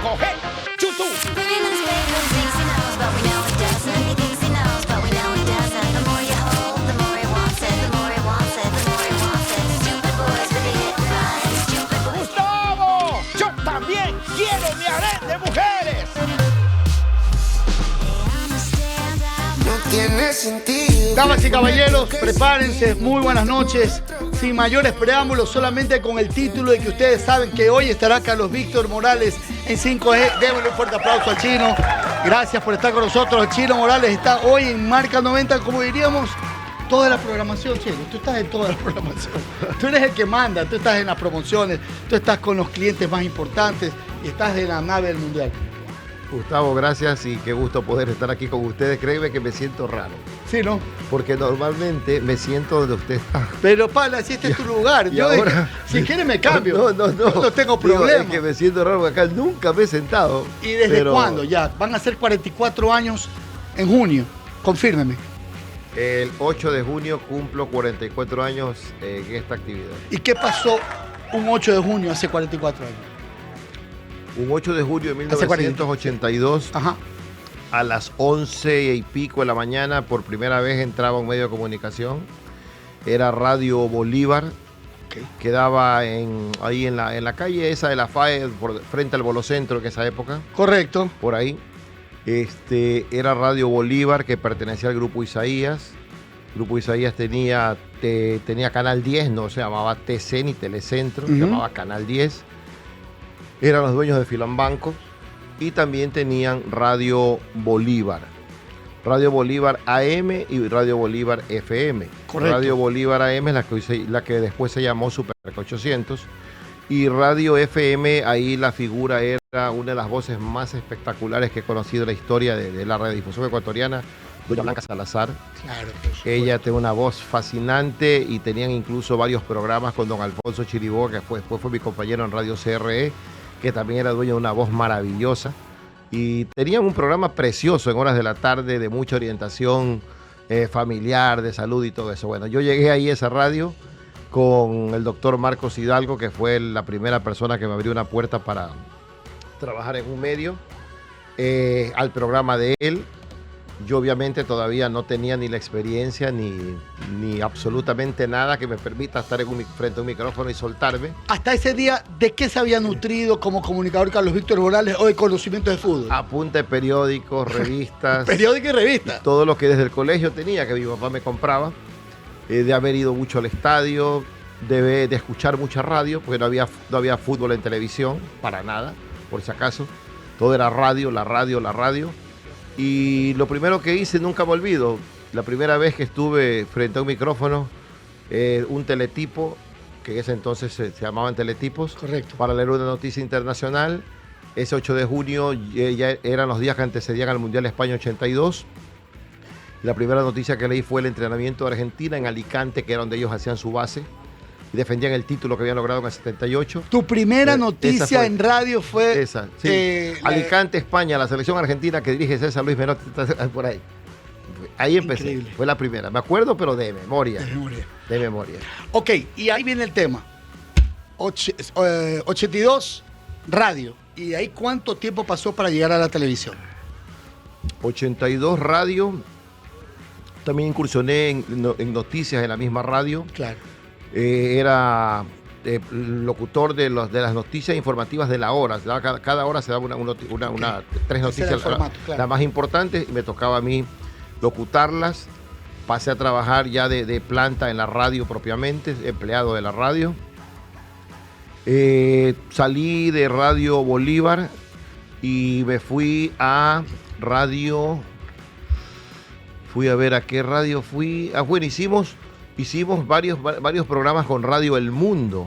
5G, YouTube. Gustavo, yo también quiero mi harén de mujeres. No tiene sentido. Damas y caballeros, prepárense, muy buenas noches. Sin mayores preámbulos, solamente con el título de que ustedes saben que hoy estará Carlos Víctor Morales en 5G. Démosle un fuerte aplauso al Chino. Gracias por estar con nosotros. El Chino Morales está hoy en Marca 90, como diríamos, toda la programación, Chino. Tú estás en toda la programación. Tú eres el que manda, tú estás en las promociones, tú estás con los clientes más importantes y estás en la nave del mundial. Gustavo, gracias y qué gusto poder estar aquí con ustedes. Créeme que me siento raro. Sí, ¿no? Porque normalmente me siento donde usted está. Pero, Pala, si este es tu lugar. Yo ahora, si quieres me cambio. No tengo problema. Es que me siento raro porque acá nunca me he sentado. ¿Y desde cuándo ya? Van a ser 44 años en junio. Confírmeme. El 8 de junio cumplo 44 años en esta actividad. ¿Y qué pasó un 8 de junio hace 44 años? Un 8 de julio de 1982, a las 11 y pico de la mañana, por primera vez entraba un medio de comunicación. Era Radio Bolívar, quedaba ahí en la calle esa de la FAE, frente al Bolocentro, que esa época. Correcto. Por ahí. Era Radio Bolívar, que pertenecía al Grupo Isaías. El Grupo Isaías tenía Canal 10, no se llamaba TC ni Telecentro, se llamaba Canal 10. Eran los dueños de Filambanco y también tenían Radio Bolívar. Radio Bolívar AM y Radio Bolívar FM. Correcto. Radio Bolívar AM es la que después se llamó Super 800. Y Radio FM, ahí la figura era una de las voces más espectaculares que he conocido en la historia de la radiodifusión ecuatoriana, doña Blanca Salazar. Claro. Ella tiene una voz fascinante y tenían incluso varios programas con don Alfonso Chiribó, que después fue mi compañero en Radio CRE, que también era dueño de una voz maravillosa. Y tenían un programa precioso en horas de la tarde de mucha orientación familiar, de salud y todo eso. Bueno, yo llegué ahí a esa radio con el doctor Marcos Hidalgo, que fue la primera persona que me abrió una puerta para trabajar en un medio, al programa de él. Yo obviamente todavía no tenía ni la experiencia ni absolutamente nada que me permita estar frente a un micrófono y soltarme. Hasta ese día, ¿de qué se había nutrido como comunicador Carlos Víctor Morales o de conocimiento de fútbol? Apunte periódicos, revistas. Periódico y revista. Todo lo que desde el colegio tenía, que mi papá me compraba. De haber ido mucho al estadio, de escuchar mucha radio, porque no había fútbol en televisión, para nada, por si acaso. Todo era radio, la radio. Y lo primero que hice, nunca me olvido, la primera vez que estuve frente a un micrófono, un teletipo, que en ese entonces se llamaban teletipos. Correcto. Para leer una noticia internacional. Ese 8 de junio ya eran los días que antecedían al Mundial España 82. La primera noticia que leí fue el entrenamiento de Argentina en Alicante, que era donde ellos hacían su base y defendían el título que habían logrado en el 78. Tu primera noticia en radio fue... Esa, sí. Alicante, España, la selección argentina que dirige César Luis Menotti, por ahí. Ahí empecé. Increíble. Fue la primera. Me acuerdo, pero de memoria. De memoria. Ok, y ahí viene el tema. 82, radio. ¿Y ahí cuánto tiempo pasó para llegar a la televisión? 82, radio. También incursioné en noticias en la misma radio. Claro. Era locutor de las noticias informativas de la hora. Cada hora se daba tres noticias, formato, claro. Las más importantes, y me tocaba a mí locutarlas. Pasé a trabajar ya de planta en la radio propiamente, empleado de la radio. Salí de Radio Bolívar y me fui a radio... Fui a ver a qué radio fui. Bueno, hicimos varios programas con Radio El Mundo.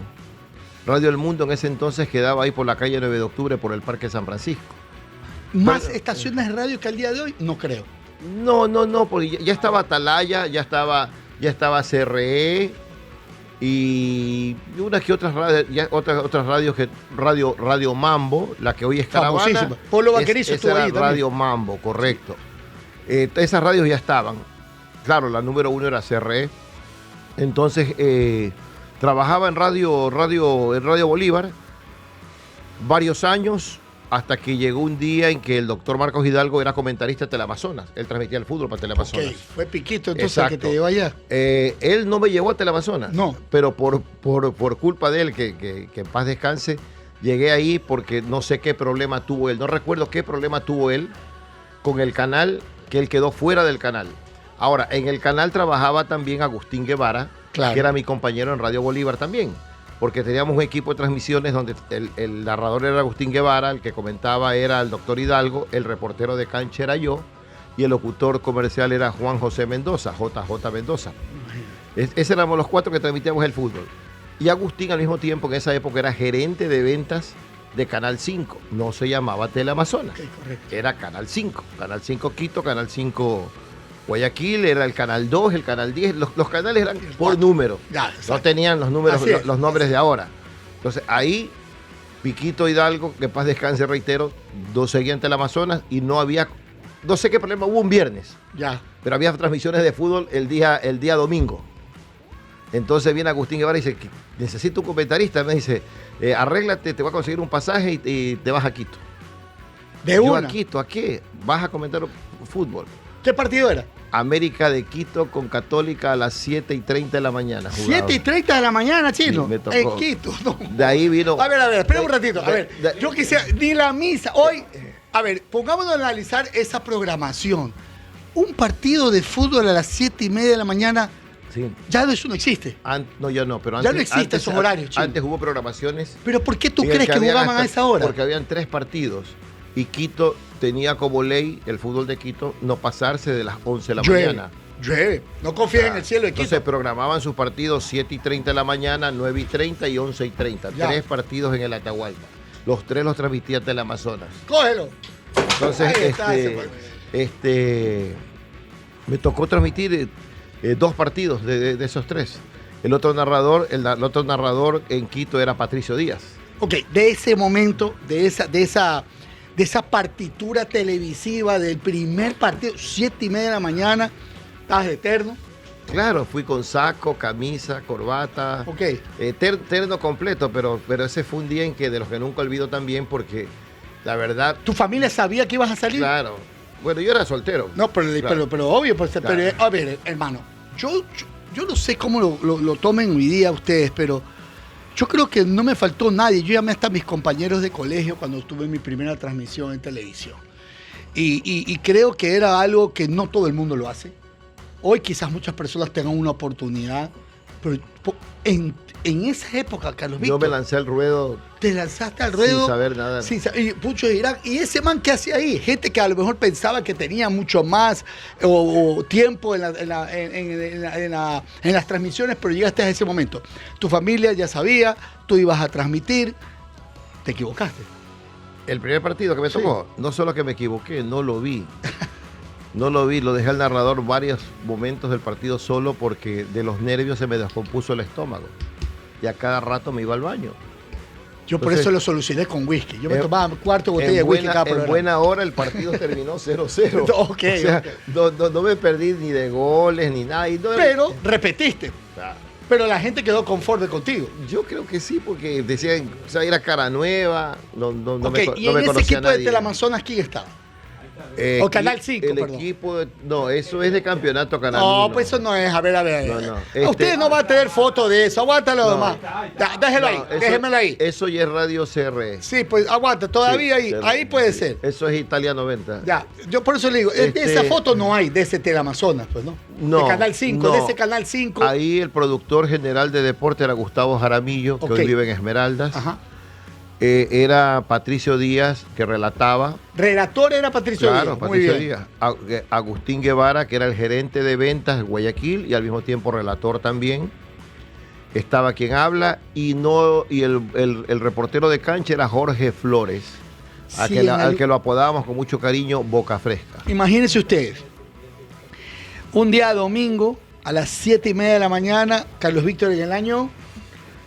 Radio El Mundo en ese entonces quedaba ahí por la calle 9 de octubre, por el Parque San Francisco. ¿Más estaciones de radio que al día de hoy? No creo. No, porque ya estaba Atalaya, ya estaba CRE y unas que otras radios, otras radios que Radio Mambo, la que hoy es Caravana. Polo Vaquerizo estuvo ahí también. Radio Mambo, correcto. Esas radios ya estaban. Claro, la número 1 era CRE. Entonces trabajaba en Radio Bolívar varios años hasta que llegó un día en que el doctor Marcos Hidalgo era comentarista de Teleamazonas. Él transmitía el fútbol para Teleamazonas. Ok, fue Piquito entonces el que te llevó allá. Él no me llevó a Teleamazonas. No. Pero por culpa de él, que en paz descanse, llegué ahí porque no sé qué problema tuvo él. No recuerdo qué problema tuvo él con el canal, que él quedó fuera del canal. Ahora, en el canal trabajaba también Agustín Guevara, Claro. que era mi compañero en Radio Bolívar también, porque teníamos un equipo de transmisiones donde el narrador era Agustín Guevara, el que comentaba era el doctor Hidalgo, el reportero de cancha era yo, y el locutor comercial era Juan José Mendoza, JJ Mendoza. Ese éramos los 4 que transmitíamos el fútbol. Y Agustín al mismo tiempo, en esa época, era gerente de ventas de Canal 5. No se llamaba Teleamazonas. Ok, correcto. Era Canal 5. Canal 5 Quito, Canal 5 Guayaquil, era el Canal 2, el Canal 10. Los canales eran por número. Ya, No exacto. tenían los números, Así es. los nombres de ahora. Entonces ahí, Piquito Hidalgo, que paz descanse, reitero, seguía en Teleamazonas y no había, no sé qué problema hubo un viernes, Ya. pero había transmisiones de fútbol el día domingo. Entonces viene Agustín Guevara y dice, necesito un comentarista. Me dice, arréglate, te voy a conseguir un pasaje y te vas a Quito. De Yo una. a Quito, ¿a qué? Vas a comentar fútbol. ¿Qué partido era? América de Quito con Católica a las 7:30 de la mañana. jugaba. 7:30 de la mañana, Chino. Sí, me tocó. En Quito. No. De ahí vino... A ver, espera un ratito. A ver, de- yo quisiera, ni la misa. Hoy, a ver, pongámonos a analizar esa programación. Un partido de fútbol a las 7:30 de la mañana, Sí. ya eso no existe. No, ya no, pero Ya antes... no existen antes- esos horarios, Chino. Antes hubo programaciones... Pero ¿por qué tú en el crees que habían jugaban a hasta- esa hora? Porque habían 3 partidos y Quito tenía como ley, el fútbol de Quito, no pasarse de las 11 de la mañana. Llueve. No confíes en el cielo de Quito. Entonces programaban sus partidos 7:30 de la mañana, 9:30 y 11:30. Ya. 3 partidos en el Atahualpa. Los 3 los transmitía Teleamazonas. Cógelo. Entonces, Ahí está ese partido. me tocó transmitir 2 partidos de esos 3. El otro narrador en Quito era Patricio Díaz. Ok, de ese momento, de esa partitura televisiva del primer partido, 7:30 de la mañana, estás eterno. Claro, fui con saco, camisa, corbata, Ok. terno completo, pero ese fue un día en que de los que nunca olvido también porque la verdad, ¿Tu familia sabía que ibas a salir? claro, bueno, yo era soltero. No, pero, Claro. pero obvio, pues, Claro. pero, a ver, hermano, yo no sé cómo lo tomen hoy día ustedes, pero yo creo que no me faltó nadie. Yo llamé hasta a mis compañeros de colegio cuando tuve mi primera transmisión en televisión. Y creo que era algo que no todo el mundo lo hace. Hoy quizás muchas personas tengan una oportunidad, pero en esa época, Carlos Yo Víctor, me lancé al ruedo te lanzaste al ruedo sin saber nada. y muchos dirán, ¿y ese man qué hacía ahí? Gente que a lo mejor pensaba que tenía mucho más o tiempo en las transmisiones, pero llegaste a ese momento. Tu familia ya sabía, tú ibas a transmitir, te equivocaste. El primer partido que me Sí. tocó, no solo que me equivoqué, no lo vi. No lo vi, lo dejé al narrador varios momentos del partido solo porque de los nervios se me descompuso el estómago. Y a cada rato me iba al baño. Yo por Entonces, eso lo solucioné con whisky. Yo me en- tomaba cuarto botella de whisky cada En programa. buena hora el partido terminó 0-0. Ok, o sea, ok. no me perdí ni de goles ni nada. Y no- Pero repetiste. Ah, Pero la gente quedó conforme contigo. yo creo que sí, porque decían, o sea, era cara nueva, no Ok, me, y no en me ese conocía equipo de nadie. Teleamazonas, ¿quién estaba? Eh, O Canal equi- 5, el perdón. equipo, no, eso es de campeonato Canal No, 1. pues eso no es. A ver. No, no. Ustedes no van a tener foto de eso. Aguántalo No. nomás. Déjelo ahí. No, eso- Déjemelo ahí. Eso ya es Radio CRE. Sí, pues aguanta. Todavía Sí, ahí puede ser. Eso es Italia 90. Ya. Yo por eso le digo, de Este- esa foto no hay de ese Teleamazonas, pues, ¿no? No, De Canal 5, no. de ese Canal 5. Ahí el productor general de deporte era Gustavo Jaramillo, que Ok. hoy vive en Esmeraldas. Ajá. Era Patricio Díaz, que relataba. Relator era Patricio Claro, Díaz. Muy Patricio bien. Díaz. Agustín Guevara, que era el gerente de ventas de Guayaquil y al mismo tiempo relator también. Estaba quien habla y el reportero de cancha era Jorge Flores, Sí, al que lo apodábamos con mucho cariño Boca Fresca. Imagínense ustedes. Un día domingo, a las 7:30 de la mañana, Carlos Víctor en el año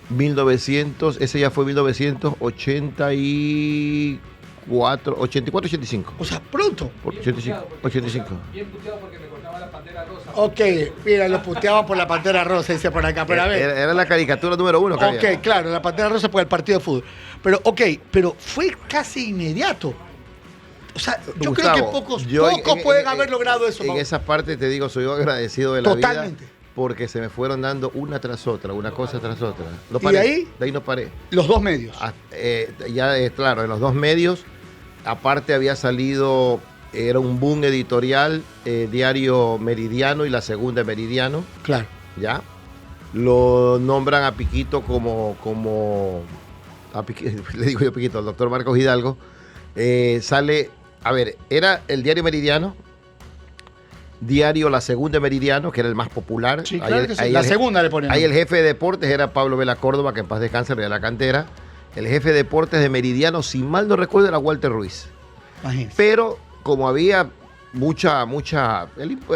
1900, ese ya fue 1984, 84-85. O sea, pronto. 85. Bien puteado porque me cortaba la pantera rosa. Ok, mira, lo puteaban por la Pantera Rosa, dice por acá, pero a ver. Era la caricatura número 1. Ok, claro, la Pantera Rosa por el partido de fútbol. Pero, pero fue casi inmediato. O sea, yo Gustavo, creo que pocos pueden haber logrado eso. En esa parte te digo, soy agradecido de la Totalmente. vida. Porque se me fueron dando una tras otra, una cosa tras otra. No ¿Y paré, de ahí? De ahí no paré. Los dos medios. Claro, en los dos medios. Aparte había salido, era un boom editorial, Diario Meridiano y La Segunda Meridiano. Claro. ¿Ya? Lo nombran a Piquito le digo yo Piquito, al doctor Marcos Hidalgo. Sale, a ver, era el Diario Meridiano, Diario La Segunda Meridiano, que era el más popular. Sí, claro que sí. La segunda le ponen. Ahí el jefe de deportes era Pablo Vela Córdoba, que en paz descanse, de la cantera. El jefe de deportes de Meridiano, si mal no recuerdo, era Walter Ruiz. Imagínese. Pero como había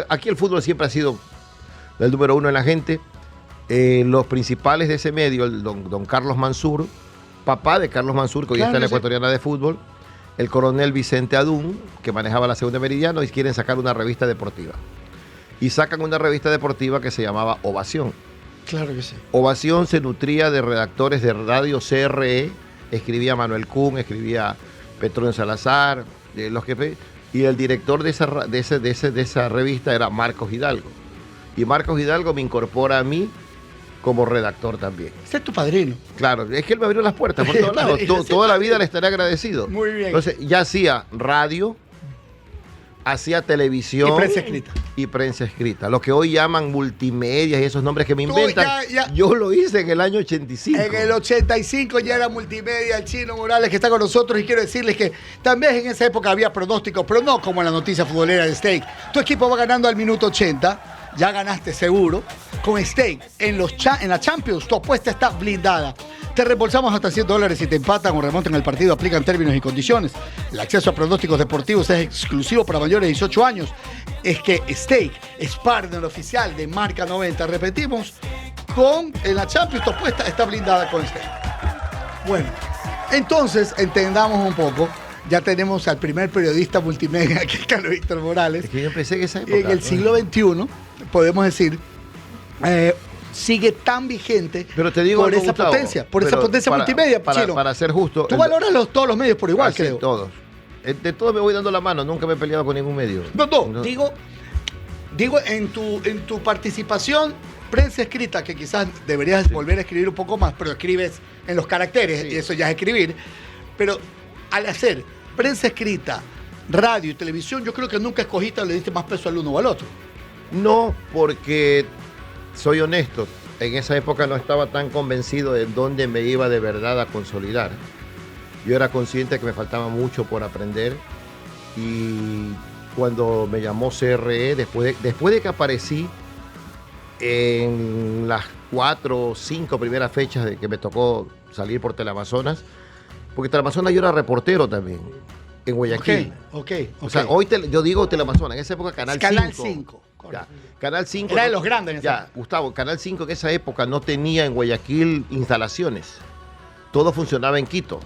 aquí el fútbol siempre ha sido el número 1 en la gente. Los principales de ese medio, el don Carlos Mansur, papá de Carlos Mansur, que hoy está en la Ecuatoriana de Fútbol, el coronel Vicente Adún, que manejaba La Segunda Meridiano, y quieren sacar una revista deportiva. Y sacan una revista deportiva que se llamaba Ovación. Claro que sí. Ovación se nutría de redactores de Radio CRE, escribía Manuel Kuhn, escribía Petronio Salazar, y el director de esa revista era Marcos Hidalgo. Y Marcos Hidalgo me incorpora a mí como redactor también. Ese es tu padrino. Claro, es que él me abrió las puertas por todos lados. Toda la vida le estaré agradecido. Muy bien. Entonces, ya hacía radio, hacía televisión. Y prensa escrita. Lo que hoy llaman multimedia y esos nombres que me inventan. Yo lo hice en el año 85. En el 85 ya era multimedia el Chino Morales, que está con nosotros, y quiero decirles que también en esa época había pronósticos, pero no como en la noticia futbolera de Steak. Tu equipo va ganando al minuto 80, ya ganaste seguro. Con Steak en la Champions, tu apuesta está blindada. Te reembolsamos hasta $100 si te empatan o remontan el partido. Aplican términos y condiciones. El acceso a pronósticos deportivos es exclusivo para mayores de 18 años. Es que Stake es partner oficial de Marca 90. Repetimos, en la Champions tu apuesta está blindada con Stake. Bueno, entonces entendamos un poco. Ya tenemos al primer periodista multimedia, que es Carlos Víctor Morales. Es que yo empecé en esa época. En el siglo XXI, podemos decir, sigue tan vigente. Pero te digo por esa Gustavo, potencia, multimedia. Para ser justo. Tú valoras todos los medios por igual, creo. Todos. De todos me voy dando la mano, nunca me he peleado con ningún medio. No. Digo en tu participación, prensa escrita, que quizás deberías volver a escribir un poco más, pero escribes en los caracteres, y eso ya es escribir. Pero al hacer prensa escrita, radio y televisión, yo creo que nunca escogiste o le diste más peso al uno o al otro. No, porque soy honesto, en esa época no estaba tan convencido de dónde me iba de verdad a consolidar. Yo era consciente de que me faltaba mucho por aprender, y cuando me llamó CRE, después de que aparecí en las 4 o 5 primeras fechas de que me tocó salir por Teleamazonas, porque Teleamazonas yo era reportero también, en Guayaquil. Ok. O sea, hoy yo digo Teleamazonas, en esa época Canal 5. Canal 5. Canal 5. Era de los grandes. Gustavo, Canal 5 en esa época no tenía en Guayaquil instalaciones. Todo funcionaba en Quito.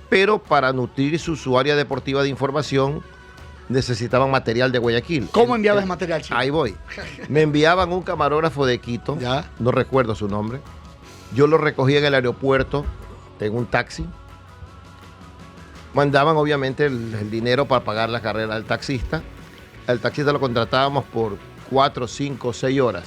Pero para nutrir su área deportiva de información necesitaban material de Guayaquil. ¿Cómo enviabas material, chico? Ahí voy. Me enviaban un camarógrafo de Quito, no recuerdo su nombre. Yo lo recogía en el aeropuerto en un taxi. Mandaban obviamente el dinero para pagar la carrera del taxista. Al taxista lo contratábamos por 4, 5, 6 horas.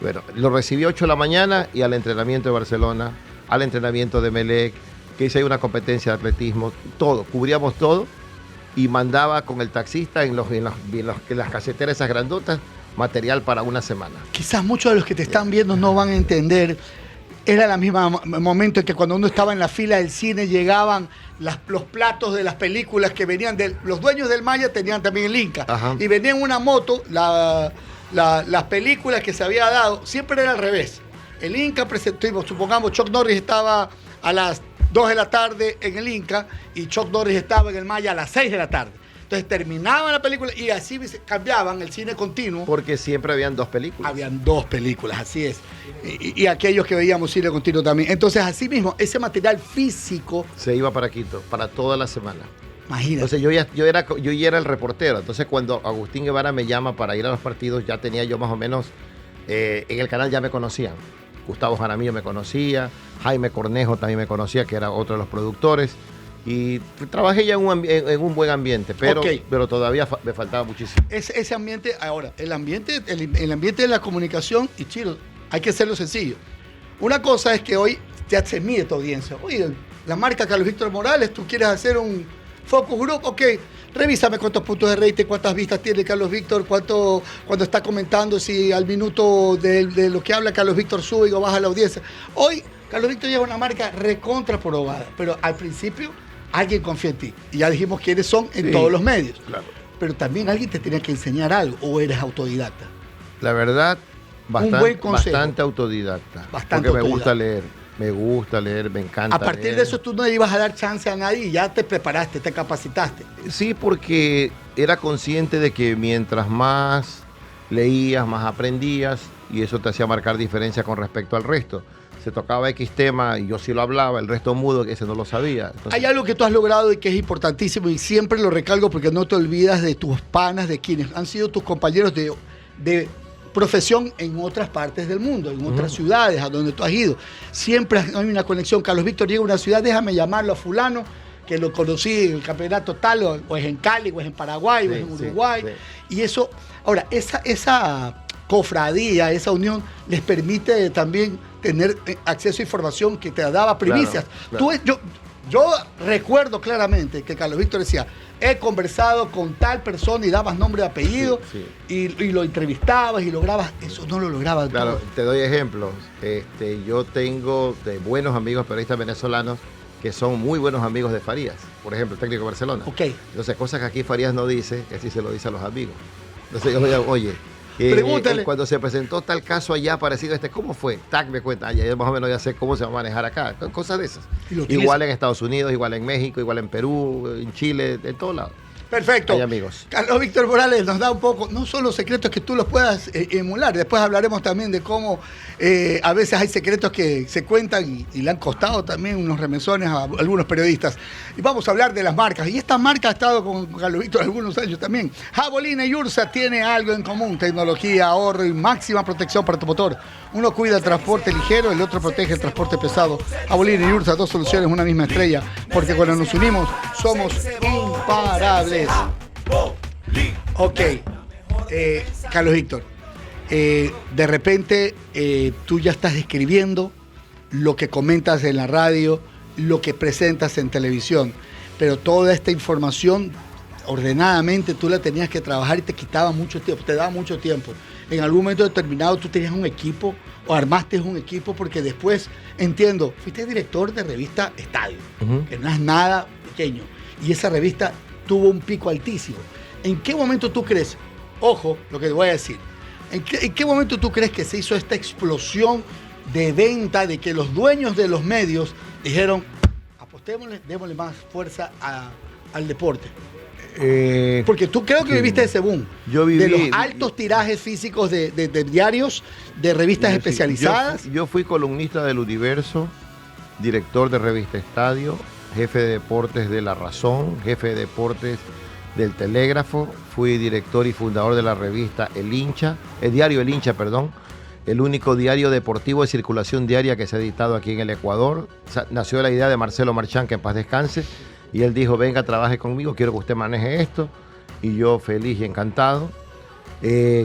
Bueno, lo recibí a 8 de la mañana y al entrenamiento de Barcelona, al entrenamiento de Melec, que hice ahí una competencia de atletismo, todo, cubríamos todo, y mandaba con el taxista en las caseteras esas grandotas material para una semana. Quizás muchos de los que te están viendo no van a entender. Era el mismo momento en que cuando uno estaba en la fila del cine llegaban los platos de las películas que venían los dueños del Maya tenían también el Inca. Ajá. Y venía en una moto las películas que se había dado, siempre era al revés. El Inca presentó, supongamos, Chuck Norris estaba a las 2 de la tarde en el Inca y Chuck Norris estaba en el Maya a las 6 de la tarde. Entonces terminaban la película y así cambiaban el cine continuo. Porque siempre habían 2 películas. Habían 2 películas, así es. Y aquellos que veíamos cine continuo también. Entonces, así mismo, ese material físico se iba para Quito, para toda la semana. Imagínate. Entonces yo ya era el reportero. Entonces cuando Agustín Guevara me llama para ir a los partidos, ya tenía yo más o menos, en el canal ya me conocían. Gustavo Jaramillo me conocía, Jaime Cornejo también me conocía, que era otro de los productores. Y trabajé ya en un buen ambiente, pero todavía me faltaba muchísimo. Ese ambiente, ahora, el ambiente de la comunicación, y Chiro, hay que hacerlo sencillo. Una cosa es que hoy ya se mide tu audiencia. Oye, la marca Carlos Víctor Morales, tú quieres hacer un focus group, ok, revísame cuántos puntos de rating, cuántas vistas tiene Carlos Víctor, cuando está comentando, si al minuto de lo que habla Carlos Víctor sube o baja la audiencia. Hoy, Carlos Víctor lleva una marca recontra probada, pero al principio alguien confía en ti. Y ya dijimos quiénes son en todos los medios. Claro. Pero también alguien te tenía que enseñar algo, o eres autodidacta. La verdad, Un buen consejo. bastante autodidacta. Bastante porque autodidacta. me gusta leer, me encanta A partir leer. de eso tú no le ibas a dar chance a nadie y ya te preparaste, te capacitaste. Sí, porque era consciente de que mientras más leías, más aprendías, y eso te hacía marcar diferencia con respecto al resto. Se tocaba X tema y yo sí lo hablaba, el resto mudo, que ese no lo sabía. Entonces, Hay algo que tú has logrado y que es importantísimo y siempre lo recalco porque no te olvidas de tus panas, de quienes han sido tus compañeros de profesión en otras partes del mundo, en otras ciudades a donde tú has ido. Siempre hay una conexión. Carlos Víctor llega a una ciudad, déjame llamarlo a fulano, que lo conocí en el campeonato tal, o es en Cali, o es en Paraguay, o es en Uruguay. sí. Y eso, ahora, esa cofradía, esa unión, les permite también tener acceso a información que te daba primicias. Claro. Yo recuerdo claramente que Carlos Víctor decía, he conversado con tal persona y dabas nombre y apellido, Sí, y lo entrevistabas y lograbas, eso no lo lograba Claro, todo. te doy ejemplos. Yo tengo de buenos amigos periodistas venezolanos que son muy buenos amigos de Farías, por ejemplo, el técnico de Barcelona. Ok. Entonces, cosas que aquí Farías no dice, que sí se lo dice a los amigos. Entonces yo le digo, oye, Pregúntale. cuando se presentó tal caso allá parecido a ¿cómo fue? Tac, me cuenta, ya más o menos ya sé cómo se va a manejar acá, cosas de esas. Y lo utiliza. Igual en Estados Unidos, igual en México, igual en Perú, en Chile, en todos lados. Perfecto. Hay amigos. Carlos Víctor Morales nos da un poco, no solo secretos que tú los puedas emular, después hablaremos también de cómo a veces hay secretos que se cuentan y le han costado también unos remesones a algunos periodistas. Y vamos a hablar de las marcas. Y esta marca ha estado con Carlos Víctor algunos años también. Javelina y Ursa tiene algo en común: tecnología, ahorro y máxima protección para tu motor. Uno cuida el transporte ligero, el otro protege el transporte pesado. Javelina y Ursa, dos soluciones, una misma estrella, porque cuando nos unimos somos imparables. Ok, Carlos Víctor, de repente tú ya estás escribiendo lo que comentas en la radio, lo que presentas en televisión, pero toda esta información ordenadamente tú la tenías que trabajar y te quitaba mucho tiempo, te daba mucho tiempo. En algún momento determinado tú tenías un equipo o armaste un equipo, porque después, entiendo, fuiste director de revista Estadio, que no es nada pequeño, y esa revista tuvo un pico altísimo. ¿En qué momento tú crees, ojo lo que te voy a decir, en qué momento tú crees que se hizo esta explosión de venta, de que los dueños de los medios dijeron, apostémosle, démosle más fuerza al deporte? Porque tú creo que viviste ese boom. Yo viví, de los altos tirajes físicos de diarios, de revistas especializadas. Yo fui columnista del Universo, director de revista Estadio, jefe de deportes de La Razón, jefe de deportes del Telégrafo, fui director y fundador de la revista El diario El Hincha, el único diario deportivo de circulación diaria que se ha editado aquí en el Ecuador. Nació la idea de Marcelo Marchán, que en paz descanse, y él dijo, venga, trabaje conmigo, quiero que usted maneje esto, y yo feliz y encantado.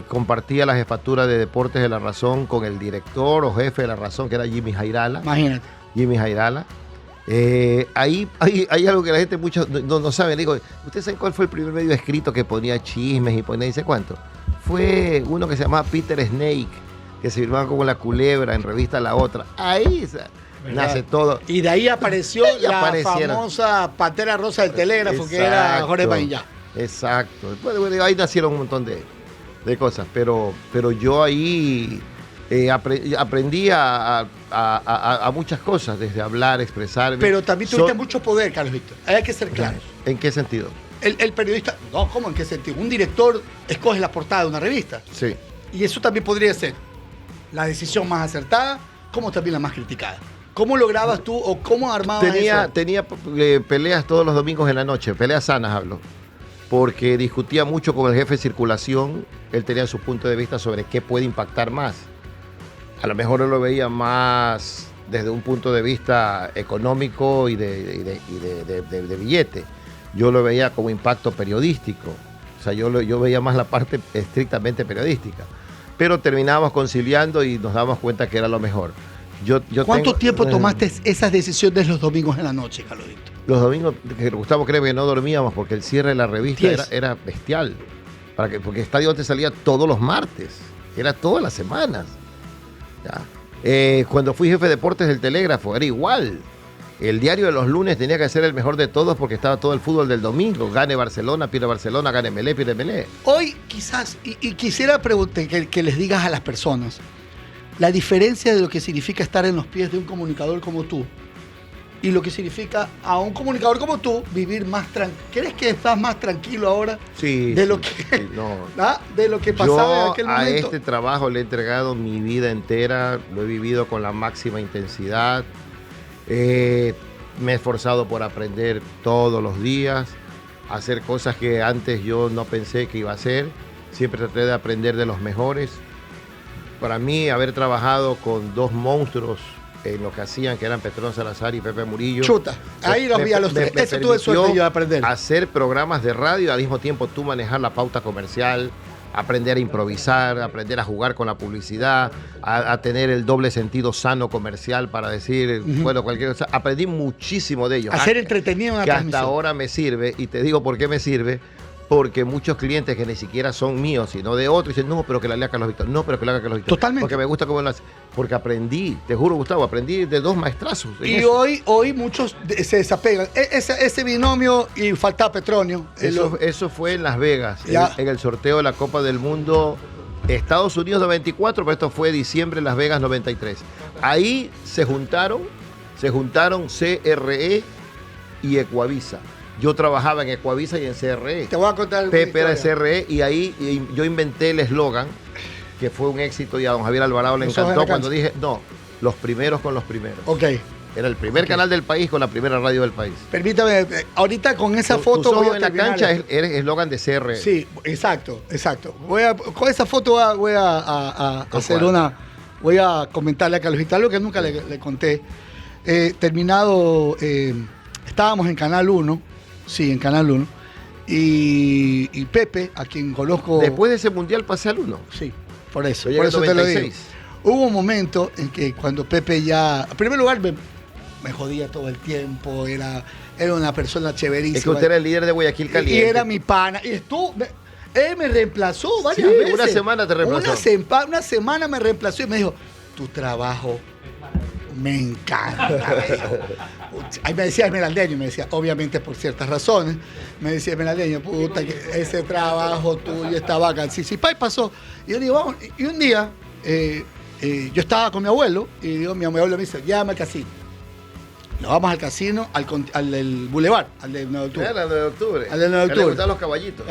Compartía la jefatura de deportes de La Razón con el director o jefe de La Razón, que era Jimmy Jairala. Imagínate. Jimmy Jairala. Ahí hay algo que la gente no sabe. Le digo, ¿usted sabe cuál fue el primer medio escrito que ponía chismes y ponía dice cuánto? Fue uno que se llamaba Peter Snake, que se firmaba como La Culebra en revista La Otra. Ahí nace todo. Y de ahí apareció la famosa Pantera Rosa del Telégrafo, que era Jorge Paillá. Exacto. Después, bueno, ahí nacieron un montón de cosas, pero yo ahí aprendí a muchas cosas, desde hablar, expresarme. Pero también tuviste mucho poder, Carlos Víctor. Hay que ser claros. ¿En qué sentido? El periodista, no, ¿cómo en qué sentido? Un director escoge la portada de una revista. Sí. Y eso también podría ser la decisión más acertada, como también la más criticada. ¿Cómo lograbas tú o cómo armabas eso? Tenía peleas todos los domingos en la noche, peleas sanas hablo, porque discutía mucho con el jefe de circulación. Él tenía su punto de vista sobre qué puede impactar más. A lo mejor él lo veía más desde un punto de vista económico y de billete. Yo lo veía como impacto periodístico. O sea, yo veía más la parte estrictamente periodística. Pero terminábamos conciliando y nos dábamos cuenta que era lo mejor. ¿Cuánto tiempo tomaste esas decisiones los domingos en la noche, Carlos Víctor? Los domingos, Gustavo, creo que no dormíamos porque el cierre de la revista era bestial. Porque Estadio te salía todos los martes, era todas las semanas. ¿Ya? Cuando fui jefe de deportes del Telégrafo, era igual. El diario de los lunes tenía que ser el mejor de todos porque estaba todo el fútbol del domingo. Gane Barcelona, pierde Barcelona, gane Melé, pierde Melé. Hoy quizás, y quisiera preguntar que les digas a las personas, la diferencia de lo que significa estar en los pies de un comunicador como tú y lo que significa a un comunicador como tú vivir más tranquilo. ¿Crees que estás más tranquilo ahora de lo de lo que pasaba en aquel momento? A este trabajo le he entregado mi vida entera, lo he vivido con la máxima intensidad. Me he esforzado por aprender todos los días, hacer cosas que antes yo no pensé que iba a hacer. Siempre traté de aprender de los mejores. Para mí, haber trabajado con dos monstruos en lo que hacían, que eran Petrón Salazar y Pepe Murillo. Chuta, ahí los vi a los tres. Eso tuve suerte yo de aprender. Hacer programas de radio y al mismo tiempo tú manejar la pauta comercial, aprender a improvisar, aprender a jugar con la publicidad, a tener el doble sentido sano comercial para decir, bueno, cualquier cosa. Aprendí muchísimo de ellos. Hacer entretenido una transmisión. Que hasta ahora me sirve, y te digo por qué me sirve. Porque muchos clientes que ni siquiera son míos, sino de otros, dicen, no, pero que la lea Carlos Víctor, no, pero que la haga Carlos Víctor. Totalmente. Porque me gusta cómo lo hace. Porque aprendí, te juro, Gustavo, aprendí de dos maestrazos. Y hoy muchos se desapegan. Ese binomio y falta Petronio. Eso fue en Las Vegas, en el sorteo de la Copa del Mundo, Estados Unidos 94, pero esto fue diciembre, Las Vegas 93. Ahí se juntaron CRE y Ecuavisa. Yo trabajaba en Ecuavisa y en CRE. Te voy a contar. Pepe era de CRE y ahí yo inventé el eslogan, que fue un éxito y a don Javier Alvarado le encantó cuando dije, no, los primeros con los primeros. Ok. Era el primer canal del país con la primera radio del país. Permítame, ahorita con esa foto voy a en la cancha es eslogan de CRE. Sí, exacto. Con esa foto voy a hacer voy a comentarle a Carlos Víctor, algo que nunca le conté. Estábamos en Canal 1. Sí, en Canal 1. Y Pepe, a quien conozco... Después de ese mundial pasé al 1. Sí, por eso te lo digo. Hubo un momento en que cuando Pepe ya... En primer lugar, me jodía todo el tiempo, era una persona chéverísima. Es que usted era el líder de Guayaquil Caliente. Y era mi pana. Y él me reemplazó varias veces. Una semana te reemplazó. Una semana me reemplazó y me dijo, tu trabajo me encanta. Me dijo. Ahí me decía Esmeraldeño, me decía, obviamente por ciertas razones, me decía Esmeraldeño, puta, que ese trabajo tuyo está bacán. Sí, pasó. Y yo digo, vamos, y un día yo estaba con mi abuelo y mi abuelo me dice, llévame al casino. Nos vamos al casino, al del Boulevard, al del 9 de octubre. Era el 9 de octubre. Al del 9 de octubre. Le gustaban los caballitos.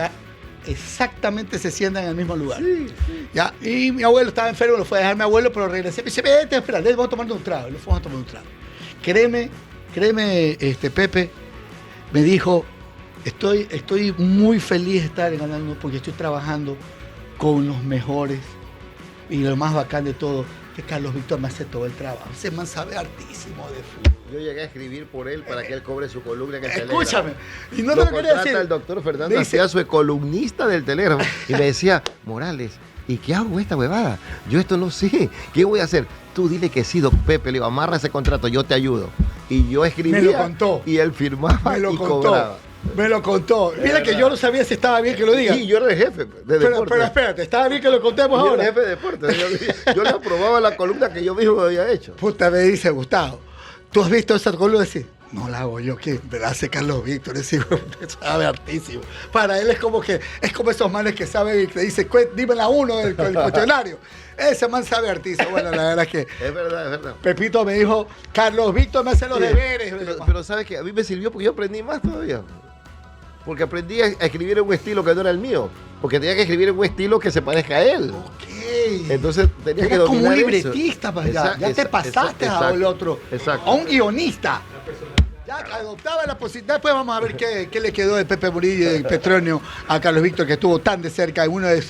Exactamente se sientan en el mismo lugar. Sí. ¿Ya? Y mi abuelo estaba enfermo, lo fue a dejar mi abuelo, pero regresé. Me dice, vete, espera, vamos a tomar un trago. Lo fuimos a tomar un trago. Créeme, Pepe me dijo, estoy muy feliz de estar en Canal 1 porque estoy trabajando con los mejores y lo más bacán de todo, que Carlos Víctor me hace todo el trabajo. Ese man sabe hartísimo de fútbol. Yo llegué a escribir por él para que él cobre su columna en el Escúchame, Telégrafo. y no te lo quería decir. El doctor Fernando hacía su columnista del Telégrafo y me decía, Morales, ¿y qué hago esta huevada? Yo esto no sé, ¿qué voy a hacer? Tú dile que sí, don Pepe, le digo, amarra ese contrato, yo te ayudo. Y yo escribía. Me lo contó. Y él firmaba y cobraba. Me lo contó. Mira que yo no sabía si estaba bien que lo diga. Sí, yo era el jefe de deporte. Pero espérate, ¿estaba bien que lo contemos yo ahora? Yo era el jefe de deporte. Yo le aprobaba la columna que yo mismo había hecho. Puta, me dice Gustavo, ¿tú has visto esa columna? Decir, no la hago yo, que me la hace Carlos Víctor, ese sabe hartísimo. Para él es como esos manes que saben y te dicen, dime la uno del cuestionario. Ese man sabe hartísimo. Bueno, la verdad es que... Es verdad. Pepito me dijo, Carlos Víctor me hace los deberes. Pero ¿sabes qué? A mí me sirvió porque yo aprendí más todavía. Porque aprendí a escribir en un estilo que no era el mío. Porque tenía que escribir en un estilo que se parezca a él. Ok. Entonces tenías que Eras como un dominar libretista, eso. pues, ya te pasaste al otro. Exacto. A un guionista. Ya adoptaba la posibilidad. Después vamos a ver qué le quedó de Pepe Murillo y de Petronio a Carlos Víctor, que estuvo tan de cerca en uno de,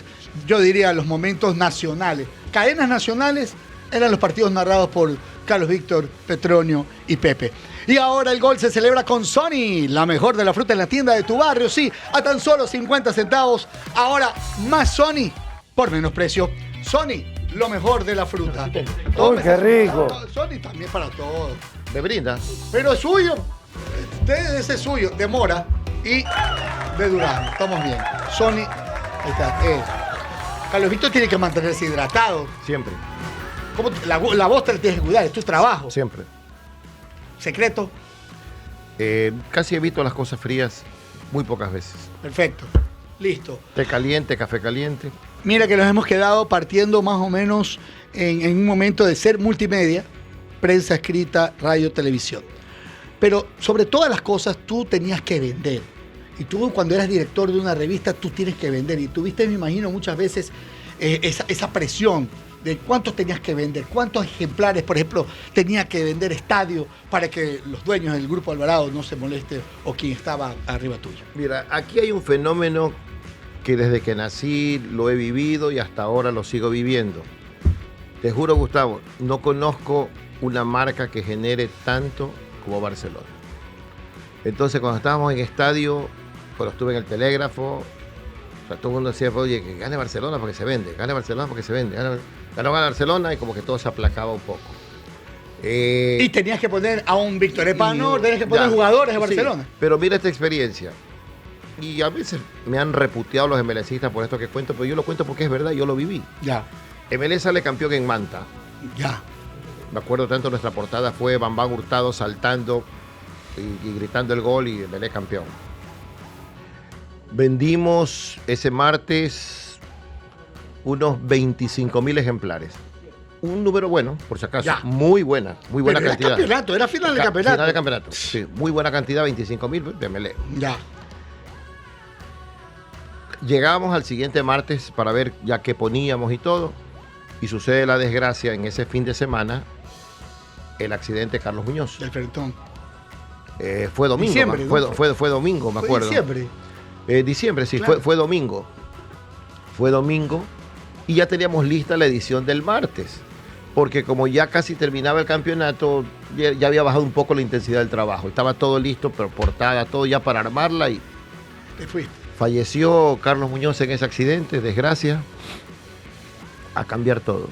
yo diría, los momentos nacionales. Cadenas nacionales eran los partidos narrados por Carlos Víctor, Petronio y Pepe. Y ahora el gol se celebra con Sony, la mejor de la fruta en la tienda de tu barrio, sí, a tan solo 50 centavos. Ahora más Sony por menos precio. Sony, lo mejor de la fruta. ¡Uy, qué rico! Sony también para todos. Me brinda. Pero es suyo. Ese es suyo, de mora y de durazno. Estamos bien. Sony, ahí está. Carlos Víctor tiene que mantenerse hidratado. Siempre. ¿Cómo la voz te la tienes que cuidar? Es tu trabajo. Siempre. ¿Secreto? Casi evito las cosas frías muy pocas veces. Perfecto. Listo. Té caliente, café caliente. Mira que nos hemos quedado partiendo más o menos en un momento de ser multimedia, prensa escrita, radio, televisión. Pero sobre todas las cosas tú tenías que vender. Y tú cuando eras director de una revista, tú tienes que vender. Y tuviste, me imagino, muchas veces esa presión de cuántos tenías que vender, cuántos ejemplares, por ejemplo, tenía que vender Estadio para que los dueños del Grupo Alvarado no se moleste o quien estaba arriba tuyo. Mira, aquí hay un fenómeno que desde que nací lo he vivido y hasta ahora lo sigo viviendo. Te juro, Gustavo, no conozco una marca que genere tanto como Barcelona. Entonces, cuando estábamos en Estadio, cuando estuve en el Telégrafo, o sea, todo el mundo decía, oye, que gane Barcelona porque se vende, gane Barcelona porque se vende, ganó Barcelona y como que todo se aplacaba un poco. Y tenías que poner a un Víctor Epano, tenías que poner jugadores de Barcelona. Sí, pero mira esta experiencia. Y a veces me han reputeado los MLCistas por esto que cuento, pero yo lo cuento porque es verdad, yo lo viví. Ya. MLS sale campeón en Manta. Ya. Me acuerdo tanto, nuestra portada fue Bambán Hurtado saltando y gritando el gol y MLS campeón. Vendimos ese martes unos 25.000 ejemplares. Un número bueno, por si acaso. Ya. Muy buena Pero cantidad. Era final de campeonato. Final de campeonato. Sí, muy buena cantidad, 25.000 de MLS. Ya. Llegábamos al siguiente martes para ver ya qué poníamos y todo. Y sucede la desgracia en ese fin de semana, el accidente de Carlos Muñoz. Del Frentón. Fue domingo, Diciembre, ¿no? fue domingo, me acuerdo. Diciembre. Diciembre, sí, Claro. fue domingo. Fue domingo y ya teníamos lista la edición del martes. Porque como ya casi terminaba el campeonato, ya había bajado un poco la intensidad del trabajo. Estaba todo listo, pero portada, todo ya para armarla y Te fuiste. falleció Carlos Muñoz en ese accidente, desgracia, a cambiar todo.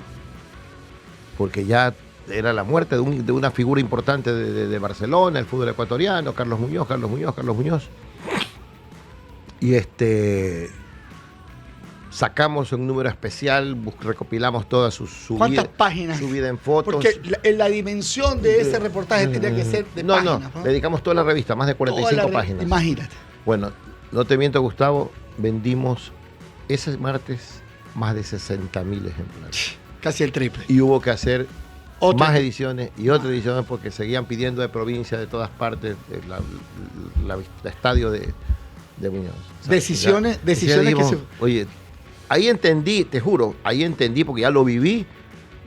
Porque ya era la muerte de una figura importante de Barcelona, el fútbol ecuatoriano, Carlos Muñoz. Y sacamos un número especial, recopilamos toda su ¿Cuántas vida, páginas? su vida en fotos. Porque la dimensión de ese reportaje tenía que ser de páginas. No, dedicamos toda la revista, más de 45 páginas. Imagínate. Bueno, no te miento, Gustavo, vendimos ese martes más de 60.000 ejemplares. Casi el triple. Y hubo que hacer Otra. más ediciones y otras ediciones porque seguían pidiendo de provincia, de todas partes, el estadio de Muñoz. O sea, Decisiones que dijimos, se... Oye, ahí entendí, te juro, porque ya lo viví,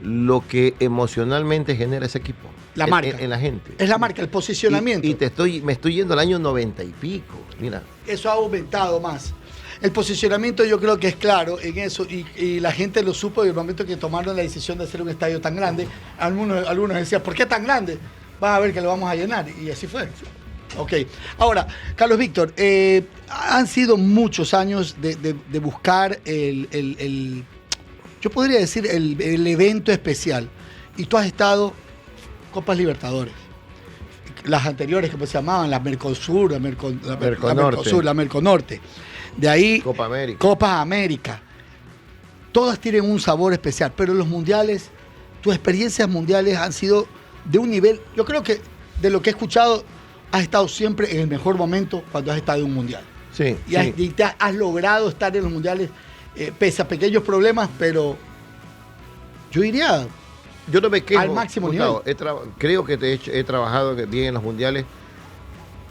lo que emocionalmente genera ese equipo. La marca. En la gente. Es la marca, el posicionamiento. Y me estoy yendo al año 90 y pico. Mira. Eso ha aumentado más. El posicionamiento yo creo que es claro en eso y la gente lo supo en el momento que tomaron la decisión de hacer un estadio tan grande. Algunos decían, ¿por qué tan grande? Vas a ver que lo vamos a llenar. Y así fue. Ok. Ahora, Carlos Víctor, han sido muchos años de buscar yo podría decir, el evento especial. Y tú has estado Copas Libertadores. Las anteriores, que se llamaban, la Mercosur, la Merconorte. De ahí, Copa América. Todas tienen un sabor especial, pero los mundiales, tus experiencias mundiales han sido de un nivel, yo creo que de lo que he escuchado, has estado siempre en el mejor momento cuando has estado en un mundial. Sí. Y has logrado estar en los mundiales, pese a pequeños problemas, pero yo diría... Yo no me quejo, al máximo Gustavo, creo que he trabajado bien en los mundiales,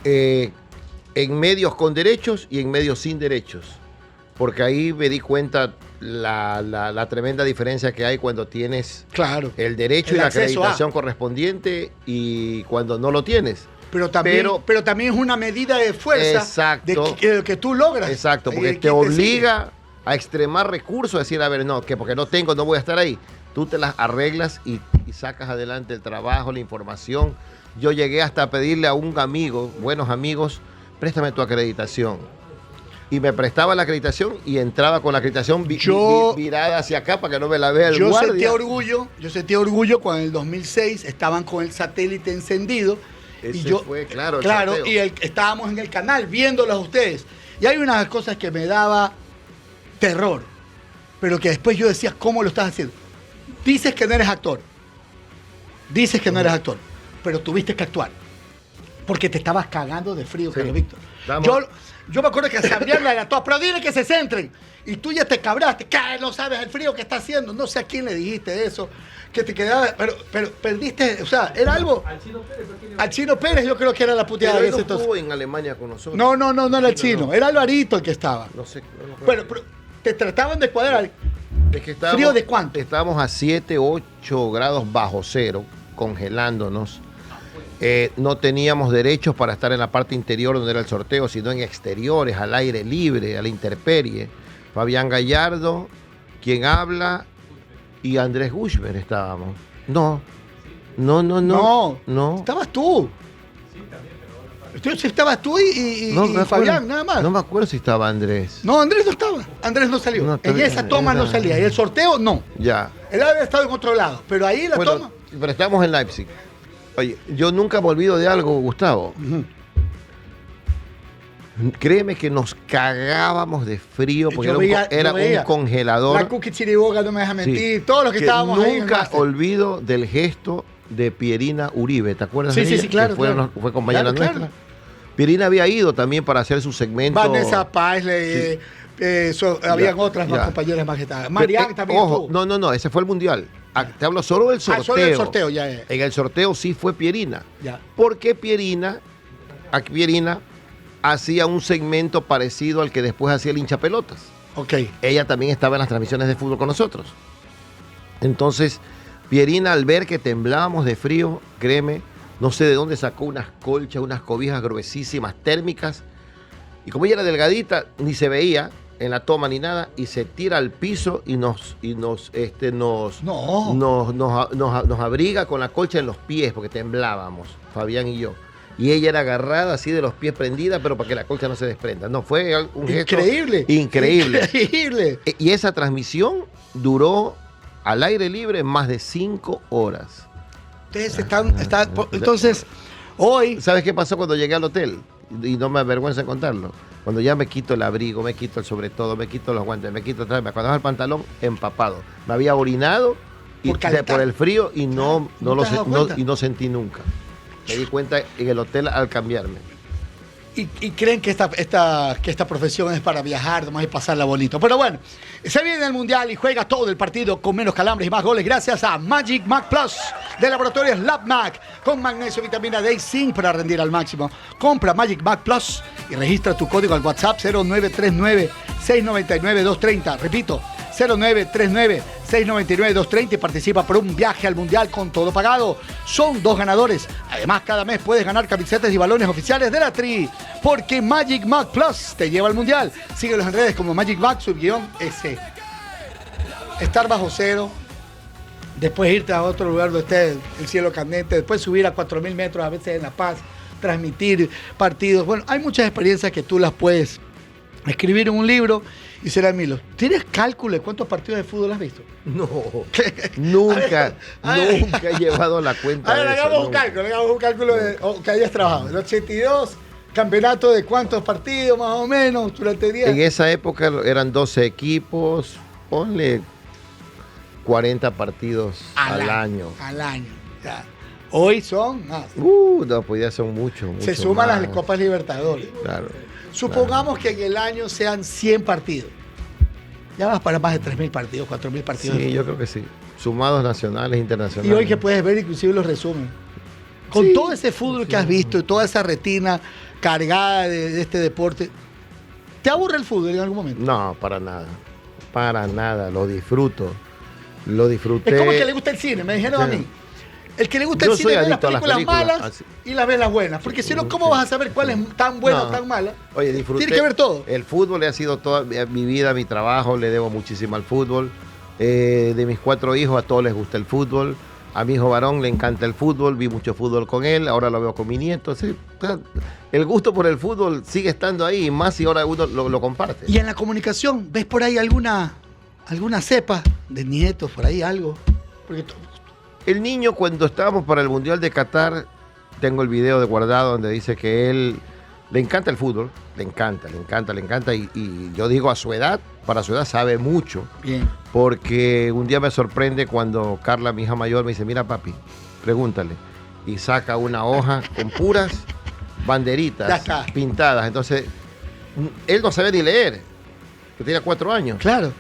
en medios con derechos y en medios sin derechos, porque ahí me di cuenta la tremenda diferencia que hay cuando tienes Claro. el derecho El y la acceso acreditación correspondiente y cuando no lo tienes. Pero también es una medida de fuerza Exacto. que tú logras. Exacto, porque ¿Quién te sigue? obliga a extremar recursos, a decir, a ver, no, que porque no tengo, no voy a estar ahí. Tú te las arreglas y sacas adelante el trabajo, la información. Yo llegué hasta a pedirle a un amigo, buenos amigos, préstame tu acreditación. Y me prestaba la acreditación y entraba con la acreditación virada hacia acá para que no me la vea el guardia. Yo sentía orgullo cuando en el 2006 estaban con el satélite encendido. Ese fue, claro, el claro, sorteo. y estábamos en el canal viéndolos a ustedes. Y hay unas cosas que me daba terror, pero que después yo decía, ¿cómo lo estás haciendo? Dices que no eres actor. Pero tuviste que actuar. Porque te estabas cagando de frío, Sí. Carlos Víctor. Estamos- Yo me acuerdo que se abrían la todas, pero dile que se centren. Y tú ya te cabraste, que no sabes el frío que está haciendo. No sé a quién le dijiste eso, que te quedaba, pero perdiste, o sea, era algo. Al Chino Pérez fue quien Al Chino Pérez yo creo que era la puteada Pero de él ese no entonces. estuvo en Alemania con nosotros. No era el Chino, era Alvarito el que estaba. No sé. no creo Pero que- te trataban de cuadrar. Es que estábamos- ¿Frío de cuánto? Estábamos a 7, 8 grados bajo cero, congelándonos. No teníamos derechos para estar en la parte interior donde era el sorteo, sino en exteriores, al aire libre, a la intemperie. Fabián Gallardo, quien habla, y Andrés Gushmer estábamos. No. Estabas tú. Entonces estabas tú y No me acuerdo. Fabián, nada más. No me acuerdo si estaba Andrés. No, Andrés no estaba. Andrés no salió. No, en esa toma no salía. Y el sorteo, no. Ya. Él había estado en otro lado. Pero ahí la Bueno, toma. pero estábamos en Leipzig. Oye, yo nunca me olvido de algo, Gustavo. Ujú. Créeme que nos cagábamos de frío porque Yo veía- era yo veía. un congelador. La Cookie Chiriboga, no me deja Sí. mentir. Todos los que estábamos ahí. en el nunca máster. olvido del gesto de Pierina Uribe. ¿Te acuerdas Sí, de sí, ella? sí, claro, Que fue, claro. fue compañera Claro, nuestra. Pierina había ido también para hacer su segmento. Vanessa Paisley, habían otras más ya. compañeras más que estaban. Marianne también Ojo, estuvo. no, ese fue el mundial. Te hablo solo del sorteo. Solo el sorteo, ya. En el sorteo sí fue Pierina. Ya. Porque Pierina hacía un segmento parecido al que después hacía el hincha pelotas. Ok. Ella también estaba en las transmisiones de fútbol con nosotros. Entonces, Pierina, al ver que temblábamos de frío, créeme, no sé de dónde sacó unas colchas, unas cobijas gruesísimas, térmicas. Y como ella era delgadita, ni se veía en la toma ni nada, y se tira al piso y nos abriga con la colcha en los pies, porque temblábamos, Fabián y yo. Y ella era agarrada así de los pies prendida, pero para que la colcha no se desprenda. No, fue un gesto Increíble. increíble. Y esa transmisión duró al aire libre más de 5 horas. Ustedes entonces, hoy. ¿Sabes qué pasó cuando llegué al hotel? Y no me avergüenza contarlo. Cuando ya me quito el abrigo, me quito el sobretodo, me quito los guantes, me quito cuando bajo el pantalón, empapado. Me había orinado por el frío y no ¿te has dado cuenta? no sentí nunca. Me di cuenta en el hotel al cambiarme. Y creen que esta profesión es para viajar, nomás y pasarla bonito. Pero bueno, se viene el Mundial y juega todo el partido con menos calambres y más goles gracias a Magic Mac Plus de Laboratorios Lab Mac con magnesio, vitamina D y zinc para rendir al máximo. Compra Magic Mac Plus y registra tu código al WhatsApp 0939-699-230. Repito, 0939-699-230 y participa por un viaje al Mundial con todo pagado. Son 2 ganadores. Además, cada mes puedes ganar camisetas y balones oficiales de la Tri, porque Magic Mac Plus te lleva al Mundial. Síguelos en redes como Magic Mac _S. Estar bajo cero, después irte a otro lugar donde esté el cielo candente, después subir a 4.000 metros a veces en La Paz, transmitir partidos. Bueno, hay muchas experiencias que tú las puedes escribir en un libro y serán milos. ¿Tienes cálculo de cuántos partidos de fútbol has visto? No, nunca he llevado la cuenta. A ver, de eso, hagamos un nunca. cálculo que hayas trabajado. El 82, campeonato de cuántos partidos más o menos durante el día. En esa época eran 12 equipos, ponle 40 partidos al año. Al año. Ya. Hoy son más. No, podía ser mucho Se suman más. las Copas Libertadores. Claro. Supongamos que en el año sean 100 partidos. Ya vas para más de 3.000 partidos, 4.000 partidos. Sí, yo creo que sí. Sumados nacionales, internacionales. Y hoy que puedes ver inclusive los resúmenes. Con Sí. todo ese fútbol que has visto y toda esa retina cargada de este deporte, ¿te aburre el fútbol en algún momento? No, para nada. para nada, lo disfruto. Lo disfruté. Es como el que le gusta el cine, me dijeron a mí. El que le gusta Yo el cine soy ve las adicto a las películas películas, malas así. y las ve las buenas. Porque si no, ¿cómo vas a saber cuál es tan buena o tan mala? Oye, disfruté. Tiene que ver todo. El fútbol ha sido toda mi vida, mi trabajo, le debo muchísimo al fútbol. De mis 4 hijos, a todos les gusta el fútbol. A mi hijo varón le encanta el fútbol, vi mucho fútbol con él, ahora lo veo con mi nieto. Sí, el gusto por el fútbol sigue estando ahí, más si ahora uno lo comparte. Y en la comunicación, ¿ves por ahí alguna cepa de nietos, por ahí algo? Porque El niño, cuando estábamos para el Mundial de Qatar, tengo el video de guardado donde dice que él le encanta el fútbol, le encanta. Y yo digo, para su edad sabe mucho. bien. Porque un día me sorprende cuando Carla, mi hija mayor, me dice, mira papi, pregúntale. Y saca una hoja con puras Ya banderitas está. pintadas. Entonces, él no sabe ni leer, que tiene 4 años. Claro.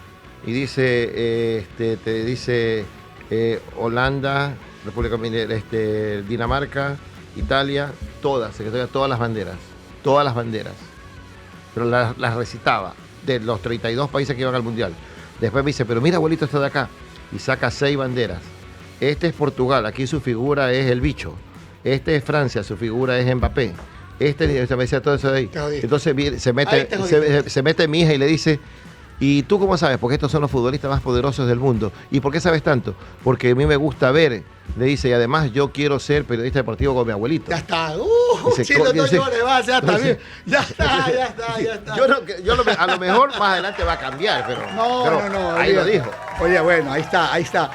Y dice, te dice Holanda, República Dinamarca, Italia, todas las banderas. Pero las recitaba de los 32 países que iban al Mundial. Después me dice, pero mira abuelito, esto de acá. Y saca 6 banderas. Este es Portugal, aquí su figura es el bicho. Este es Francia, su figura es Mbappé. Se me decía todo eso de ahí. Te jodiste. Entonces se Ahí te mete mi hija y le dice, ¿y tú cómo sabes? Porque estos son los futbolistas más poderosos del mundo. ¿Y por qué sabes tanto? Porque a mí me gusta ver, le dice, y además yo quiero ser periodista deportivo como mi abuelito. Ya está. Dice, Chilo, no dice- llores, va, ya está bien. Ya está. A lo mejor más adelante va a cambiar, pero No. ahí lo olvídate. dijo. Oye, bueno, ahí está.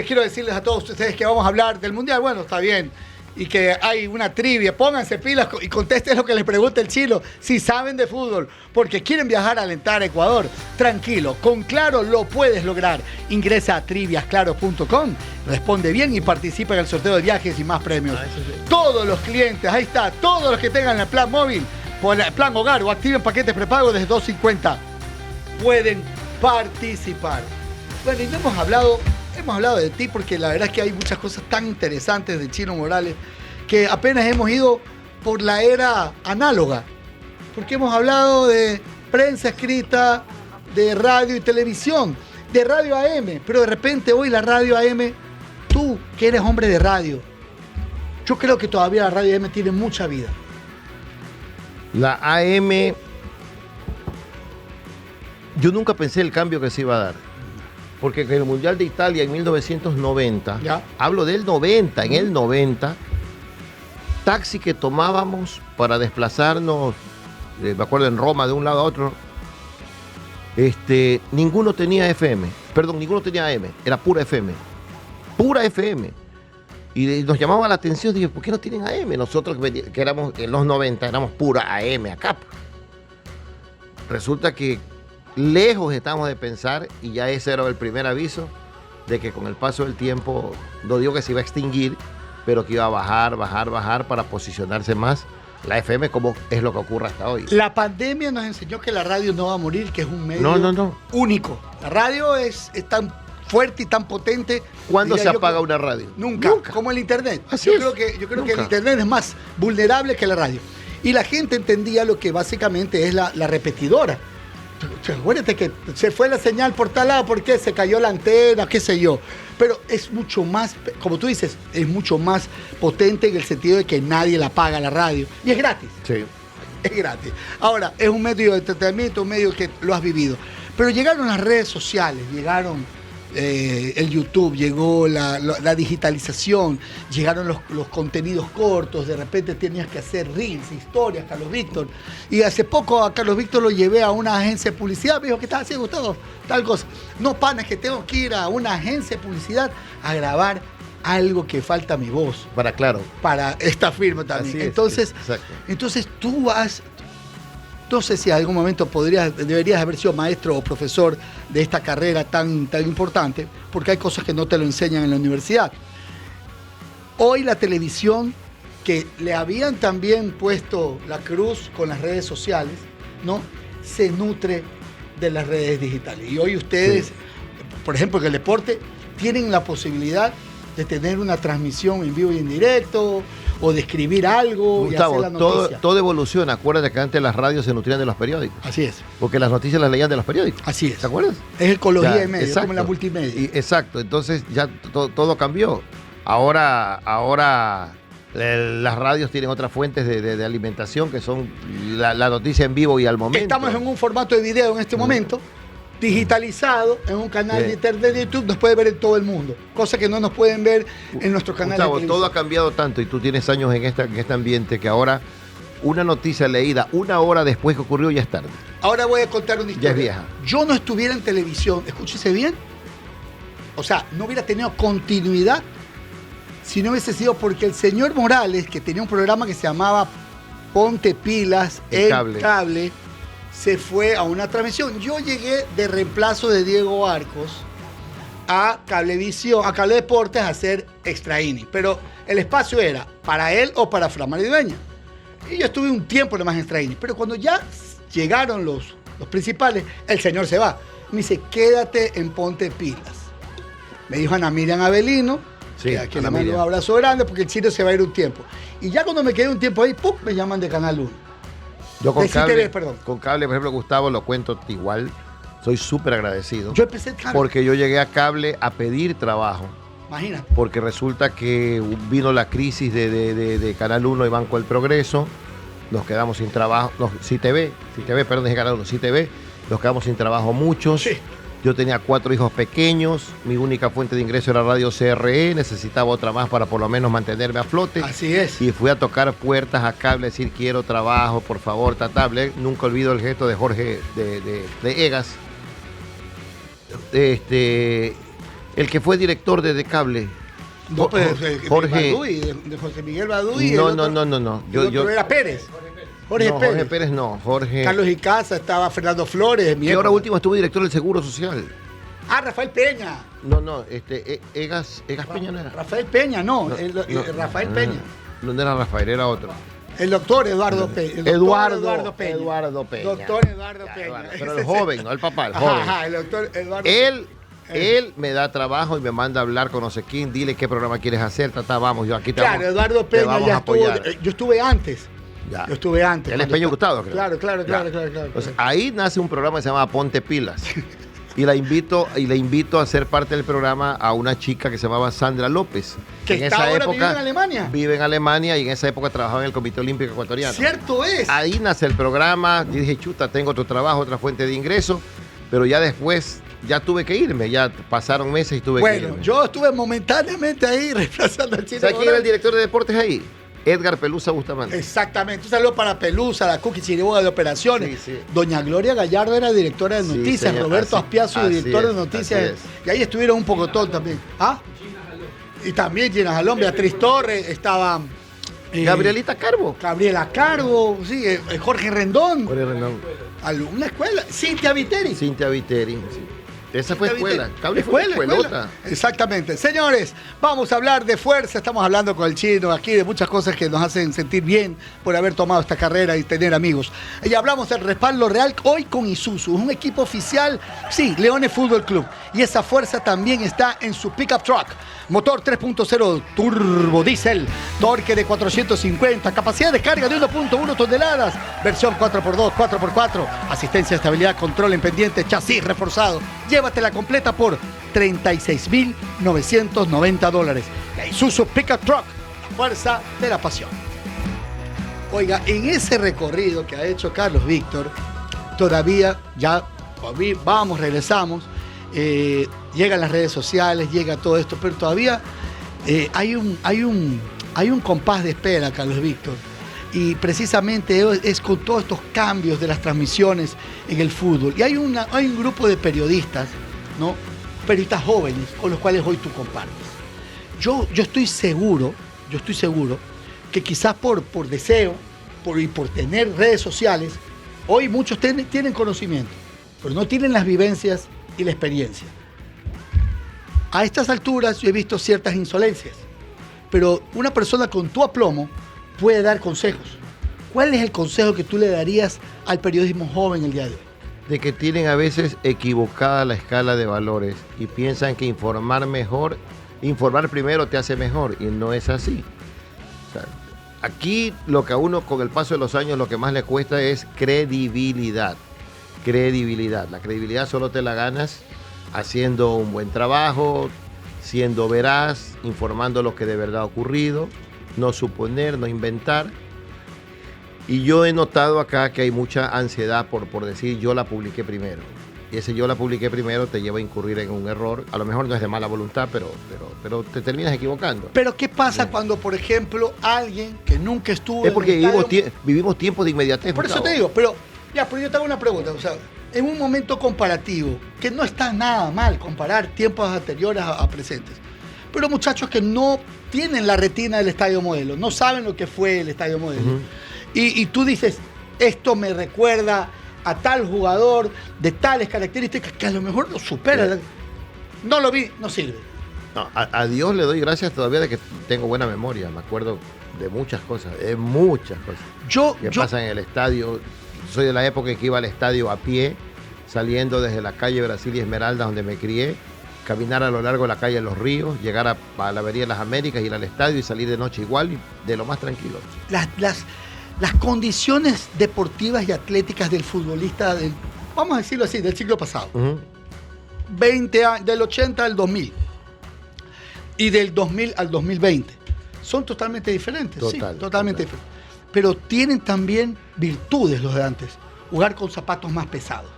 Quiero decirles a todos ustedes que vamos a hablar del Mundial. Bueno, está bien. Y que hay una trivia. Pónganse pilas y contesten lo que les pregunte el Chilo. Si saben de fútbol, porque quieren viajar a alentar a Ecuador. Tranquilo, con Claro lo puedes lograr. Ingresa a triviasclaro.com, responde bien y participa en el sorteo de viajes y más premios. Todos los clientes, ahí está, todos los que tengan el plan móvil, por el plan hogar o activen paquetes prepago desde $2.50, pueden participar. Bueno, y no hemos hablado de ti porque la verdad es que hay muchas cosas tan interesantes de Chino Morales que apenas hemos ido por la era análoga. Porque hemos hablado de prensa escrita, de radio y televisión, de radio AM, pero de repente hoy la radio AM, tú que eres hombre de radio, yo creo que todavía la radio AM tiene mucha vida. La AM, yo nunca pensé el cambio que se iba a dar. Porque en el Mundial de Italia en 1990, Ya. hablo del 90, en el 90, taxi que tomábamos para desplazarnos, me acuerdo en Roma de un lado a otro, ninguno tenía FM, ninguno tenía AM, era pura FM. Y nos llamaba la atención, dije, ¿por qué no tienen AM? Nosotros que éramos en los 90, éramos pura AM acá. Resulta que lejos estamos de pensar, y ya ese era el primer aviso, de que con el paso del tiempo, no digo que se iba a extinguir, pero que iba a bajar para posicionarse más la FM, como es lo que ocurre hasta hoy. La pandemia nos enseñó que la radio no va a morir, que es un medio No. único. La radio es tan fuerte y tan potente. ¿Cuándo se diría yo, apaga una radio? Nunca. Como el internet. Así yo es. creo que Nunca. el internet es más vulnerable que la radio. Y la gente entendía lo que básicamente es la repetidora. Acuérdate que se fue la señal por tal lado porque se cayó la antena, qué sé yo. Pero es mucho más, como tú dices, es mucho más potente en el sentido de que nadie la paga la radio. Y es gratis. Sí. Es gratis. Ahora, es un medio de entretenimiento, un medio que lo has vivido. Pero llegaron las redes sociales, llegaron el YouTube, llegó la digitalización, llegaron los contenidos cortos, de repente tenías que hacer reels, historias, Carlos Víctor. Y hace poco a Carlos Víctor lo llevé a una agencia de publicidad, me dijo, ¿qué estás haciendo, Gustavo? Tal cosa. No, pana, es que tengo que ir a una agencia de publicidad a grabar algo que falta mi voz. Para Claro. Para esta firma también. Así es, Entonces, exacto. entonces tú vas, no sé si en algún momento deberías haber sido maestro o profesor de esta carrera tan importante, porque hay cosas que no te lo enseñan en la universidad. Hoy la televisión, que le habían también puesto la cruz con las redes sociales, ¿no? Se nutre de las redes digitales. Y hoy ustedes, por ejemplo, en el deporte, tienen la posibilidad de tener una transmisión en vivo y en directo, o de escribir algo y hacer Gustavo, la noticia. todo evoluciona. Acuérdate que antes las radios se nutrían de los periódicos. Así es. Porque las noticias las leían de los periódicos. Así es. ¿Te acuerdas? Es ecología Ya, de medios, exacto. como la multimedia. Exacto. Entonces ya todo cambió. Ahora las radios tienen otras fuentes de alimentación que son la noticia en vivo y al momento. Estamos en un formato de video en este momento, digitalizado, en un canal de internet de YouTube, nos puede ver en todo el mundo, cosa que no nos pueden ver en nuestro canal Gustavo, de todo televisión. ha cambiado tanto y tú tienes años en este ambiente que ahora una noticia leída una hora después que ocurrió ya es tarde. Ahora voy a contar una historia. Ya es vieja. Yo no estuviera en televisión, escúchese bien, o sea, no hubiera tenido continuidad si no hubiese sido porque el señor Morales, que tenía un programa que se llamaba Ponte Pilas, El el cable, se fue a una transmisión. Yo llegué de reemplazo de Diego Arcos a Cablevisión, a Cable Deportes a hacer extra inning, pero el espacio era para él o para Fran Maridueña. Y yo estuve un tiempo nomás en extra inning, pero cuando ya llegaron los principales, el señor se va. Me dice, quédate en Ponte Pilas. Me dijo Ana Miriam Avelino, Sí, que le Ana mando un Miriam. abrazo grande porque el chino se va a ir un tiempo. Y ya cuando me quedé un tiempo ahí, ¡pum!, me llaman de Canal 1. Yo con De cable, CTV, perdón. con cable, por ejemplo, Gustavo, lo cuento igual. Soy súper agradecido. Yo empecé, claro, Porque yo llegué a cable a pedir trabajo. imagínate. Porque resulta que vino la crisis de Canal 1 y Banco del Progreso. Nos quedamos sin trabajo. No, CTV, perdón, dije Canal 1, CTV. Nos quedamos sin trabajo muchos. Sí. Yo tenía 4 hijos pequeños. Mi única fuente de ingreso era Radio CRE. Necesitaba otra más para por lo menos mantenerme a flote. Así es. Y fui a tocar puertas a cable, decir quiero trabajo, por favor, tatable. Nunca olvido el gesto de Jorge de Egas. El que fue director de cable. No, pues, Jorge. de José Miguel Baduy. No. Yo era Pérez. Jorge no, Pérez. Jorge Pérez no. Jorge. Carlos Icaza, estaba Fernando Flores. mi Que ahora época. último estuvo director del Seguro Social. Ah, Rafael Peña. No, Egas Peña no era. Rafael Peña, no. Rafael Peña. No era Rafael, era otro. El doctor Eduardo Peña. Eduardo Peña. Doctor Eduardo Peña. Pero el joven, no el papá, el Ajá, joven. ajá, el doctor Eduardo Peña. Él me da trabajo y me manda a hablar con no sé quién, dile qué programa quieres hacer, vamos, yo aquí te Claro, vamos, Eduardo te Peña vamos ya a apoyar. estuvo. Yo estuve antes. Ya. Yo estuve antes. Él es cuando Peña está- Hurtado, creo. Claro. Ya. Entonces, ahí nace un programa que se llama Ponte Pilas. Y le invito a ser parte del programa a una chica que se llamaba Sandra López. Que en está esa ahora época viviendo en Alemania. Vive en Alemania y en esa época trabajaba en el Comité Olímpico Ecuatoriano. Cierto es. Ahí nace el programa. Y dije, chuta, tengo otro trabajo, otra fuente de ingreso. Pero ya después, ya tuve que irme. Ya pasaron meses y tuve que irme. Bueno, yo estuve momentáneamente ahí reemplazando al chino. ¿Sabes quién era el Morales. director de deportes ahí? Edgar Pelusa Bustamante. Exactamente. Un saludo para Pelusa, la Cookie Chiriboga de Operaciones. Sí, sí. Doña Gloria Gallardo era directora de Sí, noticias. señor. Roberto Así- Aspiazo, así director de es, noticias. así es. Y ahí estuvieron un pocotón también. ¿Ah? Y también Gina Jalón, Beatriz Torres, estaba Gabrielita Carbo. Gabriela Carbo, sí, Jorge Rendón. Jorge Rendón. Una escuela. Cintia Viteri. Cintia Viteri. Sí. Esa fue escuela. Cable fue Escuela, escuelota. escuela. Exactamente. Señores, vamos a hablar de fuerza. Estamos hablando con el chino aquí de muchas cosas que nos hacen sentir bien por haber tomado esta carrera y tener amigos. Y hablamos del respaldo real hoy con Isuzu, un equipo oficial, sí, Leones Fútbol Club. Y esa fuerza también está en su pickup truck. Motor 3.0 turbo diésel, torque de 450, capacidad de carga de 1.1 toneladas, versión 4x2, 4x4, asistencia de estabilidad, control en pendiente, chasis reforzado. Llévatela completa por $36,990. La Isuzu Pickup Truck, la fuerza de la pasión. Oiga, en ese recorrido que ha hecho Carlos Víctor, todavía ya vamos, regresamos, llegan las redes sociales, llega todo esto, pero todavía hay un compás de espera, Carlos Víctor. Y precisamente es con todos estos cambios de las transmisiones en el fútbol. Y hay un grupo de periodistas, ¿no? Periodistas jóvenes con los cuales hoy tú compartes. Yo estoy seguro que quizás por deseo y por tener redes sociales, hoy muchos tienen conocimiento, pero no tienen las vivencias y la experiencia. A estas alturas yo he visto ciertas insolencias, pero una persona con tu aplomo puede dar consejos. ¿Cuál es el consejo que tú le darías al periodismo joven el día de hoy? De que tienen a veces equivocada la escala de valores y piensan que informar primero te hace mejor y no es así. O sea, Aquí lo que a uno con el paso de los años lo que más le cuesta es credibilidad. Credibilidad. La credibilidad solo te la ganas haciendo un buen trabajo, siendo veraz, informando lo que de verdad ha ocurrido, no suponer, no inventar. Y yo he notado acá que hay mucha ansiedad por decir yo la publiqué primero. Y ese yo la publiqué primero te lleva a incurrir en un error. A lo mejor no es de mala voluntad, pero te terminas equivocando. Pero ¿qué pasa cuando, por ejemplo, alguien que nunca estuvo Es porque en el estadio... vivimos tiempos de inmediatez. Por eso Gustavo. te digo, pero yo te hago una pregunta. O sea, en un momento comparativo, que no está nada mal comparar tiempos anteriores a presentes, pero muchachos que no tienen la retina del Estadio Modelo, no saben lo que fue el Estadio Modelo, y tú dices, esto me recuerda a tal jugador de tales características que a lo mejor lo supera. No lo vi, no sirve. No, a Dios le doy gracias todavía de que tengo buena memoria. Me acuerdo de muchas cosas que pasan en el estadio. Soy de la época en que iba al estadio a pie, saliendo desde la calle Brasil y Esmeralda, donde me crié, caminar a lo largo de la calle Los Ríos, llegar a la Avenida de las Américas, ir al estadio y salir de noche igual, y de lo más tranquilo. Las condiciones deportivas y atléticas del futbolista, vamos a decirlo así, del siglo pasado. 20 años, del 80 al 2000 y del 2000 al 2020, son totalmente diferentes. Totalmente diferentes. Pero tienen también virtudes los de antes. Jugar con zapatos más pesados,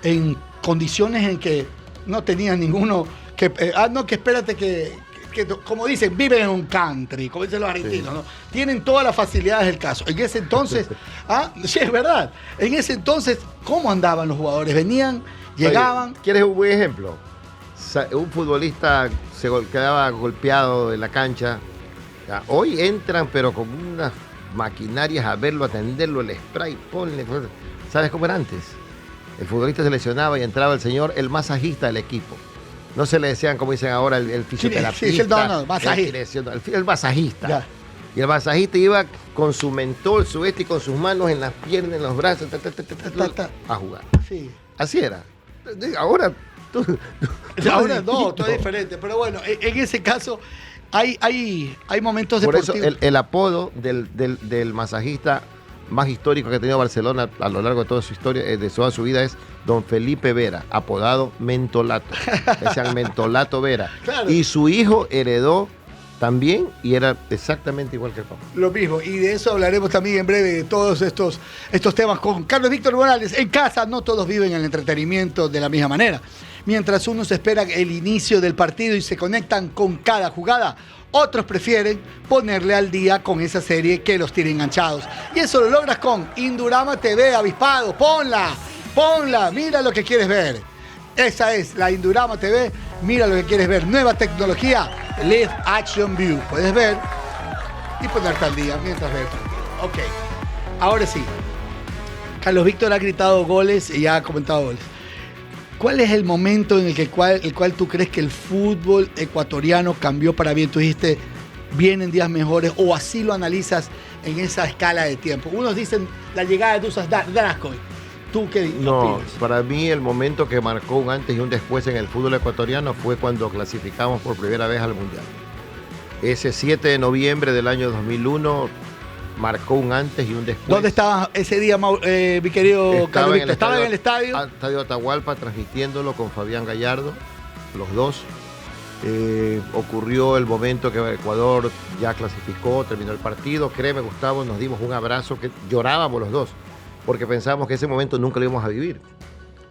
en condiciones en que no tenían ninguno que... que espérate que como dicen, viven en un country, como dicen los argentinos, ¿no? Tienen todas las facilidades del caso. En ese entonces, sí, es verdad. En ese entonces, ¿cómo andaban los jugadores? Venían, llegaban... ¿Quieres un buen ejemplo? Un futbolista quedaba golpeado en la cancha. Ya, hoy entran, pero con unas maquinarias a verlo, atenderlo, el spray, ponle... ¿Sabes cómo era antes? El futbolista se lesionaba y entraba el señor, el masajista del equipo. No se le decían, como dicen ahora, el fisioterapista. Masajista. El masajista. Ya. Y el masajista iba con su mentol, su y con sus manos en las piernas, en los brazos, a jugar. Sí. Así era. Ahora... Ahora no, todo es diferente. Pero bueno, en ese caso hay momentos Por deportivos. eso el apodo del masajista más histórico que ha tenido Barcelona a lo largo de toda su historia, de toda su vida, es Don Felipe Vera, apodado Mentolato. Decían Mentolato Vera. Claro. Y su hijo heredó también y era exactamente igual que el papá. Lo mismo, y de eso hablaremos también en breve, de todos estos temas con Carlos Víctor Morales. En casa no todos viven el entretenimiento de la misma manera. Mientras unos esperan el inicio del partido y se conectan con cada jugada, otros prefieren ponerle al día con esa serie que los tiene enganchados. Y eso lo logras con Indurama TV Avispado. Ponla, mira lo que quieres ver. Esa es la Indurama TV, mira lo que quieres ver. Nueva tecnología, Live Action View. Puedes ver y ponerte al día mientras ves el partido. Ok, ahora sí. Carlos Víctor ha gritado goles y ha comentado goles. ¿Cuál es el momento en el cual tú crees que el fútbol ecuatoriano cambió para bien? Tú dijiste, vienen días mejores, o así lo analizas en esa escala de tiempo. Unos dicen la llegada de Dusan Draskovic. ¿Tú qué opinas? Para mí el momento que marcó un antes y un después en el fútbol ecuatoriano fue cuando clasificamos por primera vez al Mundial. Ese 7 de noviembre del año 2001 marcó un antes y un después. ¿Dónde estabas ese día, mi querido Carlos Víctor? ¿Estaba en el estadio? Estadio Atahualpa, transmitiéndolo con Fabián Gallardo, los dos. Ocurrió el momento que Ecuador ya clasificó, terminó el partido. Créeme, Gustavo, nos dimos un abrazo que llorábamos los dos, porque pensábamos que ese momento nunca lo íbamos a vivir.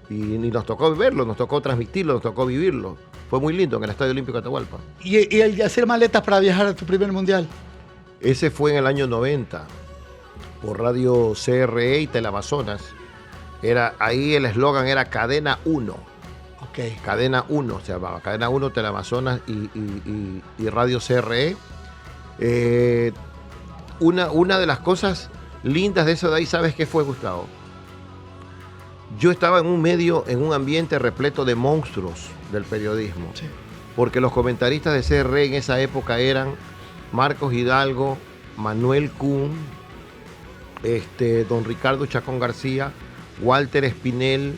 Y nos tocó vivirlo, nos tocó transmitirlo, nos tocó vivirlo. Fue muy lindo en el Estadio Olímpico de Atahualpa. ¿Y el de hacer maletas para viajar a tu primer mundial? Ese fue en el año 90, por Radio CRE y Teleamazonas. Ahí el eslogan era Cadena 1. Okay. Cadena 1 se llamaba, Cadena 1, Teleamazonas y Radio CRE. Una de las cosas lindas de eso de ahí, ¿sabes qué fue, Gustavo? Yo estaba en un medio, en un ambiente repleto de monstruos del periodismo. Sí. Porque los comentaristas de CRE en esa época eran Marcos Hidalgo, Manuel Kuhn, don Ricardo Chacón García, Walter Espinel,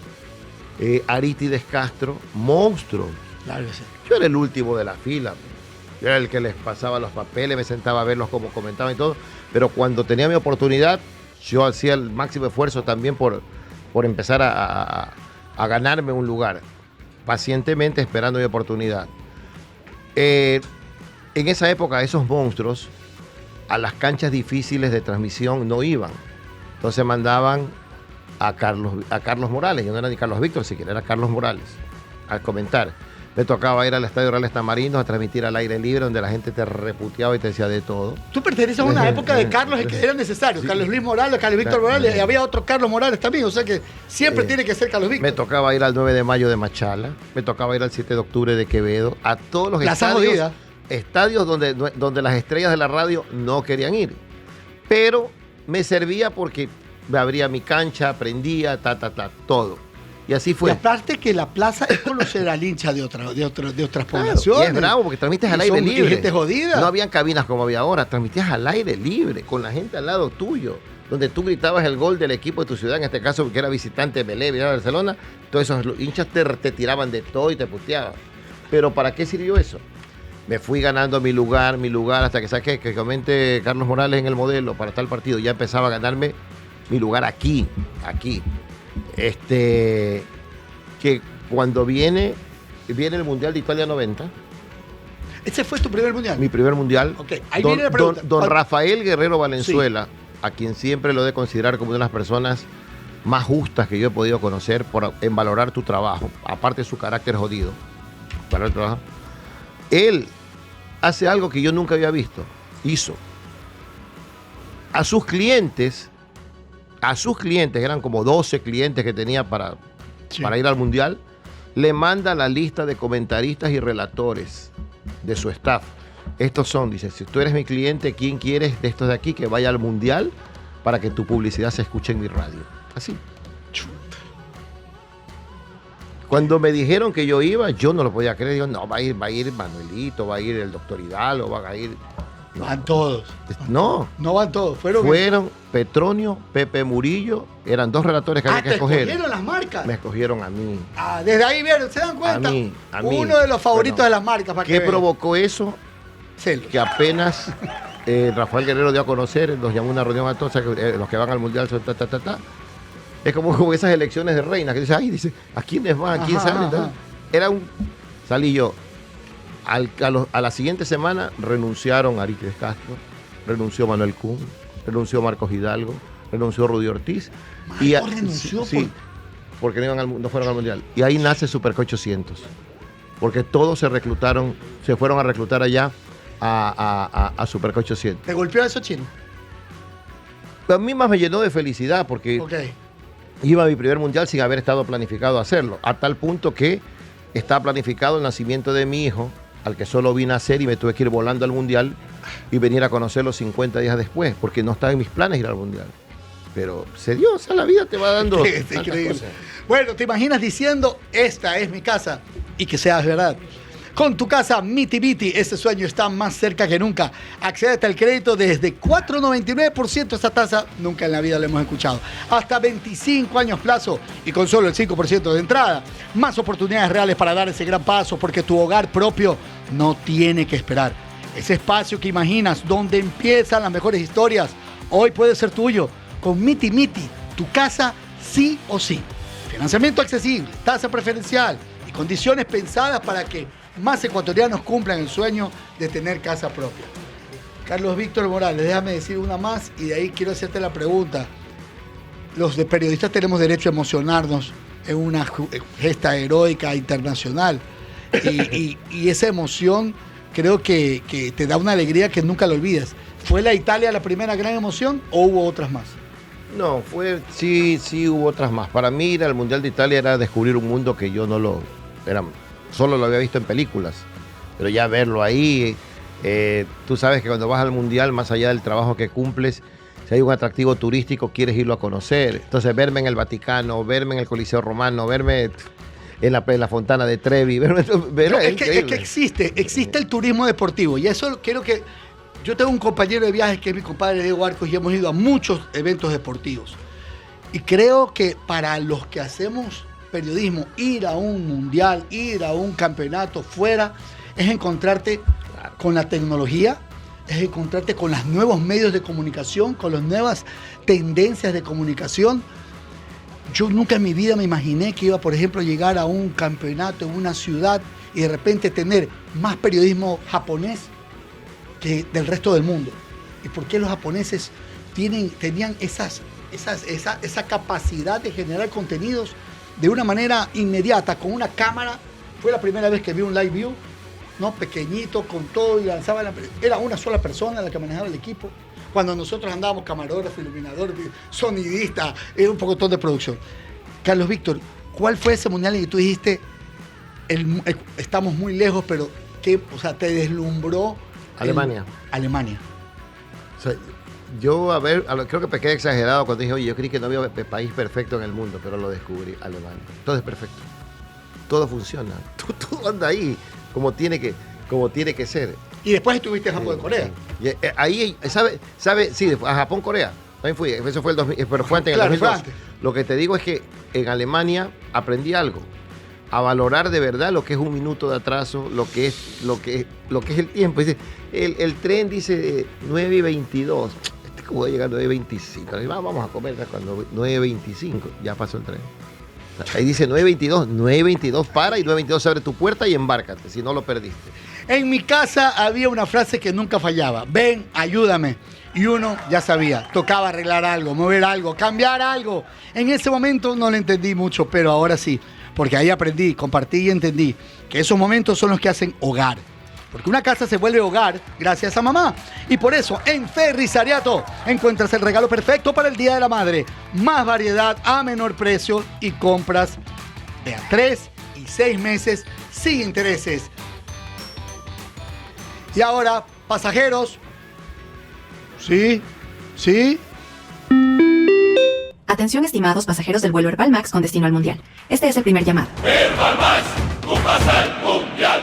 Arístides Castro, monstruos. Claro que sí. Yo era el último de la fila. Yo era el que les pasaba los papeles, me sentaba a verlos como comentaban y todo. Pero cuando tenía mi oportunidad, yo hacía el máximo esfuerzo también por empezar a ganarme un lugar, pacientemente esperando mi oportunidad. En esa época, esos monstruos a las canchas difíciles de transmisión no iban. Entonces mandaban a Carlos Morales, yo no era ni Carlos Víctor siquiera, era Carlos Morales, a comentar. Me tocaba ir al Estadio Reales Tamarindo a transmitir al aire libre, donde la gente te reputeaba y te decía de todo. Tú perteneces a una época de Carlos en que eran necesarios. Carlos Luis Morales, Carlos Víctor Morales, y había otro Carlos Morales también, o sea que siempre tiene que ser Carlos Víctor. Me tocaba ir al 9 de mayo de Machala, me tocaba ir al 7 de octubre de Quevedo, a todos los estadios donde las estrellas de la radio no querían ir. Pero me servía porque me abría mi cancha, aprendía, todo. Y así fue. Y aparte que la plaza es conocer al hincha de otras Claro, poblaciones. y es bravo porque transmites al aire libre. Gente jodida. No habían cabinas como había ahora, transmitías al aire libre, con la gente al lado tuyo, donde tú gritabas el gol del equipo de tu ciudad, en este caso porque era visitante de Belé, de Barcelona, todos esos hinchas te tiraban de todo y te puteaban. Pero ¿para qué sirvió eso? Me fui ganando mi lugar, hasta que saqué que comente Carlos Morales en el modelo para tal partido. Ya empezaba a ganarme mi lugar aquí. Que cuando viene el Mundial de Italia 90. ¿Ese fue tu primer mundial? Mi primer mundial. Ok, ahí viene la pregunta. Don Rafael Guerrero Valenzuela, sí, a quien siempre lo he de considerar como una de las personas más justas que yo he podido conocer en valorar tu trabajo, aparte de su carácter jodido. Para el trabajo. Él hace algo que yo nunca había visto. Hizo. A sus clientes, eran como 12 clientes que tenía para ir al mundial, le manda la lista de comentaristas y relatores de su staff. Estos son, dice, si tú eres mi cliente, ¿quién quieres de estos de aquí que vaya al mundial para que tu publicidad se escuche en mi radio? Así. Cuando me dijeron que yo iba, yo no lo podía creer. Digo, no, va a ir Manuelito, va a ir el doctor Hidalgo, van a ir... No. Van todos. No van todos. Fueron Petronio, Pepe Murillo, eran 2 relatores que había que escoger. ¿Te escogieron las marcas? Me escogieron a mí. Desde ahí vieron, ¿se dan cuenta? A mí. Uno de los favoritos de las marcas. Para ¿Qué provocó eso? Celos. Que apenas Rafael Guerrero dio a conocer, nos llamó a una reunión a todos, los que van al mundial son Es como esas elecciones de reinas, que dice, ¿a quiénes van? ¿A quién salen? Salí yo. A la siguiente semana renunciaron Arístides Castro, renunció Manuel Kuhn, renunció Marcos Hidalgo, renunció Rudy Ortiz. Renunció porque no fueron al mundial. Y ahí nace Supercoach 800. Porque todos se fueron a reclutar allá a Supercoach 800. ¿Te golpeó eso, Chino? A mí más me llenó de felicidad porque iba a mi primer mundial sin haber estado planificado hacerlo. A tal punto que estaba planificado el nacimiento de mi hijo, al que solo vi nacer y me tuve que ir volando al mundial y venir a conocerlo 50 días después, porque no estaba en mis planes ir al mundial. Pero se dio, la vida te va dando. Es increíble. Bueno, ¿te imaginas diciendo, esta es mi casa? Y que sea verdad. Con tu casa Miti Biti, ese sueño está más cerca que nunca. Accede al crédito desde 4.99%. Esta tasa nunca en la vida la hemos escuchado. Hasta 25 años plazo y con solo el 5% de entrada. Más oportunidades reales para dar ese gran paso, porque tu hogar propio no tiene que esperar. Ese espacio que imaginas, donde empiezan las mejores historias, hoy puede ser tuyo. Con Miti Miti, tu casa sí o sí. Financiamiento accesible, tasa preferencial y condiciones pensadas para que más ecuatorianos cumplan el sueño de tener casa propia. Carlos Víctor Morales, déjame decir una más y de ahí quiero hacerte la pregunta. Los periodistas tenemos derecho a emocionarnos en una gesta heroica internacional y esa emoción creo que te da una alegría que nunca lo olvidas. ¿Fue la Italia la primera gran emoción o hubo otras más? No, sí hubo otras más. Para mí ir al Mundial de Italia era descubrir un mundo que yo solo lo había visto en películas, pero ya verlo ahí, tú sabes que cuando vas al Mundial, más allá del trabajo que cumples, si hay un atractivo turístico, quieres irlo a conocer. Entonces, verme en el Vaticano, verme en el Coliseo Romano, verme en la Fontana de Trevi, es que existe el turismo deportivo, y eso quiero que... Yo tengo un compañero de viajes que es mi compadre Diego Arcos y hemos ido a muchos eventos deportivos. Y creo que para los que hacemos periodismo, ir a un mundial, ir a un campeonato fuera, es encontrarte con la tecnología, es encontrarte con los nuevos medios de comunicación, con las nuevas tendencias de comunicación. Yo nunca en mi vida me imaginé que iba, por ejemplo, a llegar a un campeonato en una ciudad y de repente tener más periodismo japonés que del resto del mundo. ¿Y por qué los japoneses tenían esa capacidad de generar contenidos de una manera inmediata, con una cámara? Fue la primera vez que vi un live view, ¿no? Pequeñito, con todo, y lanzaba era una sola persona la que manejaba el equipo. Cuando nosotros andábamos camarógrafo, iluminador, sonidista, un poco de producción. Carlos Víctor, ¿cuál fue ese mundial en que tú dijiste, estamos muy lejos, pero te deslumbró? Alemania. Alemania. O sea, yo, creo que pequé exagerado cuando dije, oye, yo creí que no había país perfecto en el mundo, pero lo descubrí, Alemania. Todo es perfecto. Todo funciona. Todo anda ahí, como tiene que ser. Y después estuviste en Japón, Corea. Sí. Ahí, ¿sabe? Sí, a Japón, Corea. También fui. Eso fue el 2000, pero fue antes, claro, en el 2002. fue antes. Lo que te digo es que en Alemania aprendí algo. A valorar de verdad lo que es un minuto de atraso, lo que es el tiempo. Dice, el tren dice 9:22. ¿Cómo voy a llegar a 9:25? Vamos a comer cuando 9:25. Ya pasó el tren. O sea, ahí dice 9:22. 9:22 para y 9:22 abre tu puerta y embárcate, si no lo perdiste. En mi casa había una frase que nunca fallaba. Ven, ayúdame. Y uno ya sabía, tocaba arreglar algo, mover algo, cambiar algo. En ese momento no lo entendí mucho, pero ahora sí. Porque ahí aprendí, compartí y entendí que esos momentos son los que hacen hogar. Porque una casa se vuelve hogar gracias a mamá. Y por eso en Ferrisariato encuentras el regalo perfecto para el Día de la Madre. Más variedad a menor precio y compras de a 3 y 6 meses sin intereses. Y ahora, pasajeros. Sí. Atención, estimados pasajeros del vuelo Herbal Max con destino al Mundial. Este es el primer llamado. Herbal Max, tú pasa al mundial.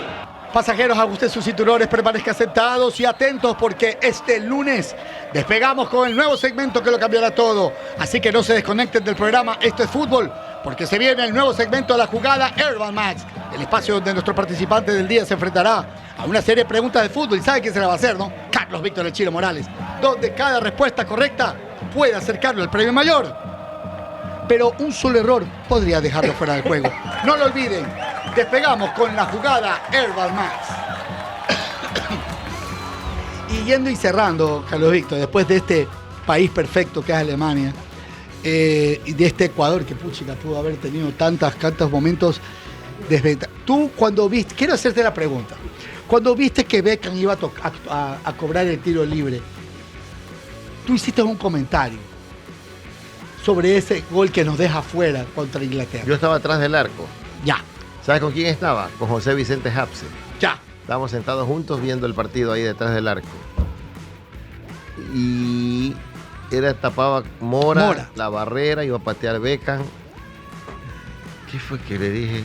Pasajeros, ajusten sus cinturones, permanezcan sentados y atentos porque este lunes despegamos con el nuevo segmento que lo cambiará todo. Así que no se desconecten del programa Esto es Fútbol, porque se viene el nuevo segmento de la jugada Herbal Max, el espacio donde nuestro participante del día se enfrentará a una serie de preguntas de fútbol. ¿Y sabe quién se la va a hacer, no? Carlos Víctor El Chino Morales, donde cada respuesta correcta puede acercarlo al premio mayor. Pero un solo error podría dejarlo fuera del juego. No lo olviden, despegamos con la jugada Herbal Max. Y yendo y cerrando, Carlos Víctor, después de este país perfecto que es Alemania, y de este Ecuador que puchica pudo haber tenido tantos momentos desventajados. Tú cuando viste, quiero hacerte la pregunta, cuando viste que Beckham iba a cobrar el tiro libre, tú hiciste un comentario sobre ese gol que nos deja fuera contra Inglaterra. Yo estaba atrás del arco. Ya. ¿Sabes con quién estaba? Con José Vicente Hapse. Ya. Estábamos sentados juntos viendo el partido ahí detrás del arco. Y tapaba Mora, la barrera, iba a patear Beckham. ¿Qué fue que le dije?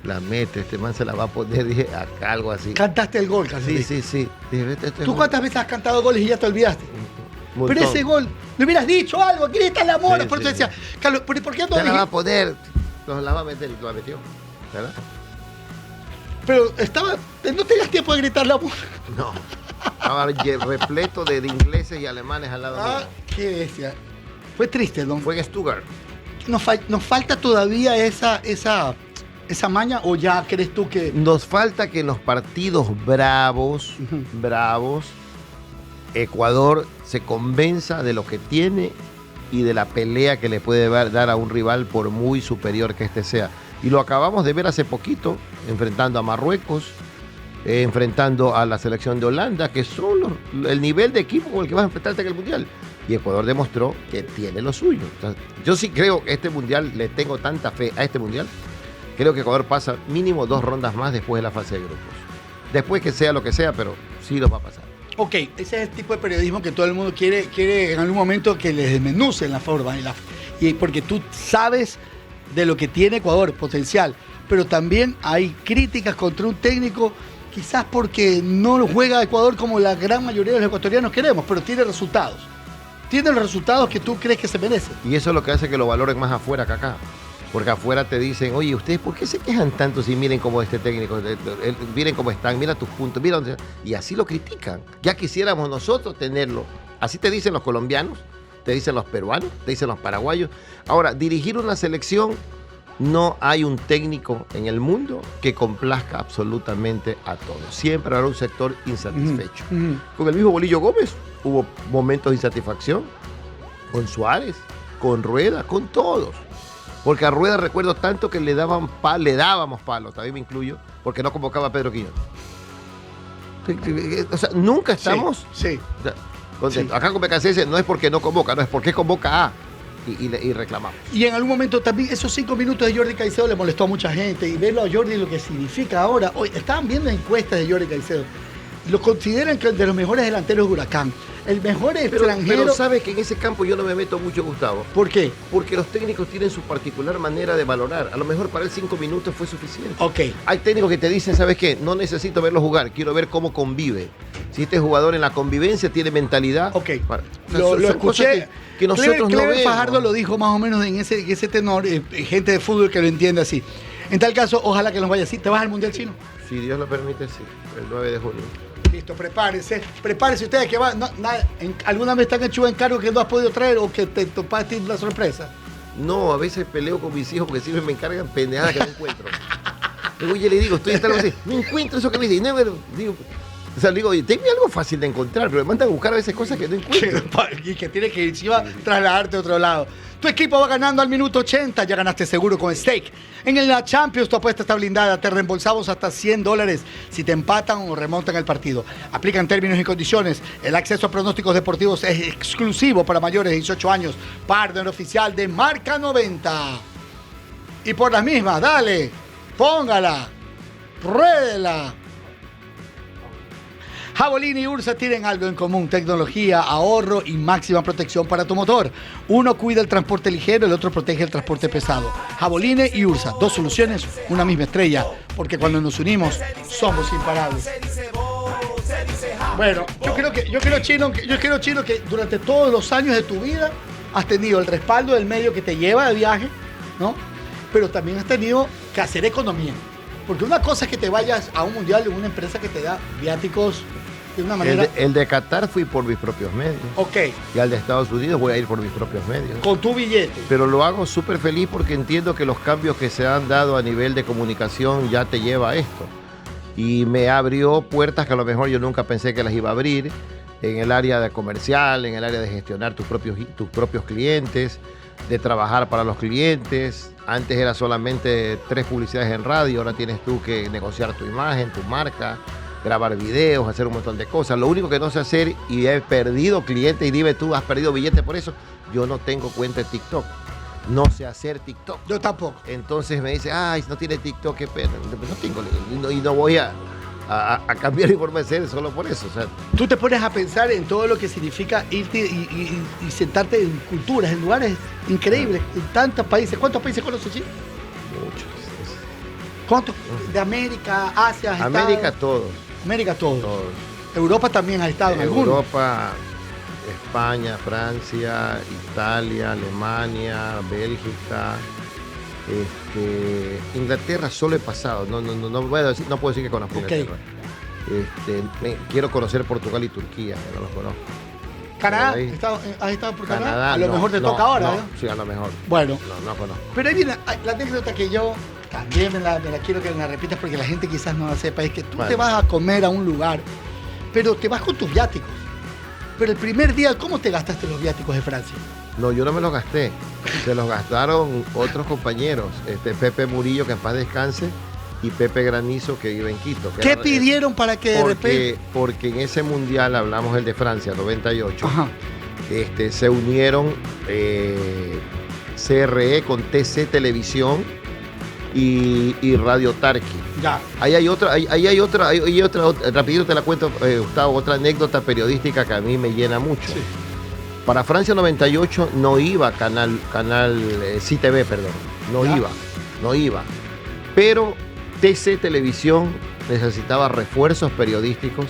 La mete, este man se la va a poner, dije, acá algo así. Cantaste el gol, Carlos. Sí. Dije, ¿Tú cuántas veces has cantado goles y ya te olvidaste? Montón. Pero ese gol, le hubieras dicho algo, aquí está la Mora. Sí, por eso sí. decía, Carlos, ¿por qué no Se la va a dijiste? poner, la va a meter y la metió. ¿Verdad? Pero no tenías tiempo de gritar la Mora. No. Estaba repleto de ingleses y alemanes al lado mío. Qué bestia. Fue triste, ¿no? Fue en Stuttgart. ¿Nos falta todavía esa maña o ya crees tú que...? Nos falta que en los partidos bravos, Ecuador se convenza de lo que tiene y de la pelea que le puede dar a un rival por muy superior que este sea. Y lo acabamos de ver hace poquito, enfrentando a Marruecos, enfrentando a la selección de Holanda, que son el nivel de equipo con el que vas a enfrentarte en el Mundial. Y Ecuador demostró que tiene lo suyo. O sea, yo sí creo que este Mundial, le tengo tanta fe a este Mundial, creo que Ecuador pasa mínimo 2 rondas más después de la fase de grupos. Después que sea lo que sea, pero sí lo va a pasar. Ok, ese es el tipo de periodismo que todo el mundo quiere en algún momento que les desmenucen la forma. Y porque tú sabes de lo que tiene Ecuador, potencial. Pero también hay críticas contra un técnico, quizás porque no lo juega Ecuador como la gran mayoría de los ecuatorianos queremos, pero tiene resultados. Tiene los resultados que tú crees que se merecen. Y eso es lo que hace que lo valoren más afuera que acá. Porque afuera te dicen, oye, ¿ustedes por qué se quejan tanto si miren cómo este técnico, miren cómo están, mira tus puntos, mira dónde... Y así lo critican. Ya quisiéramos nosotros tenerlo. Así te dicen los colombianos, te dicen los peruanos, te dicen los paraguayos. Ahora, dirigir una selección, no hay un técnico en el mundo que complazca absolutamente a todos. Siempre habrá un sector insatisfecho. Con el mismo Bolillo Gómez hubo momentos de insatisfacción. Con Suárez, con Rueda, con todos. Porque a Rueda recuerdo tanto que le dábamos palos, también me incluyo, porque no convocaba a Pedro Quiñones. O sea, nunca estamos... Sí. O sea, contentos. Sí. Acá con BKCS no es porque no convoca, no es porque convoca a y reclamamos. Y en algún momento también esos 5 minutos de Jordi Caicedo le molestó a mucha gente. Y verlo a Jordi lo que significa ahora. Hoy estaban viendo encuestas de Jordi Caicedo. Lo consideran que de los mejores delanteros de Huracán. El mejor extranjero. Pero sabes que en ese campo yo no me meto mucho, Gustavo. ¿Por qué? Porque los técnicos tienen su particular manera de valorar. A lo mejor para él 5 minutos fue suficiente. Ok. Hay técnicos que te dicen, ¿sabes qué? No necesito verlo jugar, quiero ver cómo convive. Si este jugador en la convivencia tiene mentalidad. Ok. Lo escuché. Que nosotros no vemos. Fajardo lo dijo más o menos en ese tenor. Gente de fútbol que lo entiende así. En tal caso, ojalá que nos vaya así. ¿Te vas al Mundial Chino? Si Dios lo permite, sí. El 9 de junio. Listo, prepárense ustedes que van. ¿Alguna vez te han hecho encargo que no has podido traer o que te topaste la sorpresa? No, a veces peleo con mis hijos porque siempre me encargan pendejadas que no encuentro. Oye, le digo, estoy hasta algo así, no encuentro eso que me dicen. O sea, le digo, oye, tengo algo fácil de encontrar, pero me mandan a buscar a veces cosas que no encuentro. Y que tienes que encima trasladarte a otro lado. Tu equipo va ganando al minuto 80, ya ganaste seguro con Stake. En la Champions tu apuesta está blindada, te reembolsamos hasta $100 si te empatan o remontan el partido. Aplican términos y condiciones. El acceso a pronósticos deportivos es exclusivo para mayores de 18 años. Partner oficial de Marca 90. Y por las mismas, dale, póngala, ruédela. Javelin y Ursa tienen algo en común: tecnología, ahorro y máxima protección para tu motor. Uno cuida el transporte ligero, el otro protege el transporte pesado. Javelin y Ursa, 2 soluciones, una misma estrella, porque cuando nos unimos somos imparables. Bueno, yo creo, Chino, que durante todos los años de tu vida has tenido el respaldo del medio que te lleva de viaje, ¿no? Pero también has tenido que hacer economía. Porque una cosa es que te vayas a un mundial de una empresa que te da viáticos de una manera... El de Qatar fui por mis propios medios. Ok. Y al de Estados Unidos voy a ir por mis propios medios. Con tu billete. Pero lo hago súper feliz porque entiendo que los cambios que se han dado a nivel de comunicación ya te lleva a esto. Y me abrió puertas que a lo mejor yo nunca pensé que las iba a abrir, en el área de comercial, en el área de gestionar tus propios clientes, de trabajar para los clientes. Antes era solamente 3 publicidades en radio, ahora tienes tú que negociar tu imagen, tu marca, grabar videos, hacer un montón de cosas. Lo único que no sé hacer, y he perdido clientes, y dime tú, ¿has perdido billetes por eso? Yo no tengo cuenta de TikTok. No sé hacer TikTok. Yo tampoco. Entonces me dice, ay, no tiene TikTok, qué pena. No tengo, y no voy a cambiar mi forma de ser solo por eso. O sea, tú te pones a pensar en todo lo que significa irte y sentarte en culturas, en lugares increíbles, en tantos países. ¿Cuántos países conoces, Chino? Muchos. ¿Cuántos? De América, Asia, América, todos. América, todos. Todos. Europa también has estado en algunos. Europa, España, Francia, Italia, Alemania, Bélgica, Inglaterra solo he pasado. No puedo decir que conozco Inglaterra. Quiero conocer Portugal y Turquía, que no los conozco. ¿Canadá? ¿Has estado por Canadá? A lo mejor te toca ahora, ¿no? Sí, a lo mejor. Bueno. No conozco. Pero ahí viene la anécdota que yo también me la quiero que me la repitas porque la gente quizás no la sepa. Es que tú te vas a comer a un lugar, pero te vas con tus viáticos. Pero el primer día, ¿cómo te gastaste los viáticos de Francia? No, yo no me los gasté. Se los gastaron otros compañeros. Pepe Murillo, que en paz descanse, y Pepe Granizo, que vive en Quito. ¿Qué pidieron para que de repente...? Porque en ese mundial, hablamos del de Francia, 98, se unieron CRE con TC Televisión y Radio Tarqui. Ya. Ahí hay otra, rapidito te la cuento, Gustavo, otra anécdota periodística que a mí me llena mucho. Sí. Para Francia 98 no iba Canal CTV, perdón. No iba. Pero TC Televisión necesitaba refuerzos periodísticos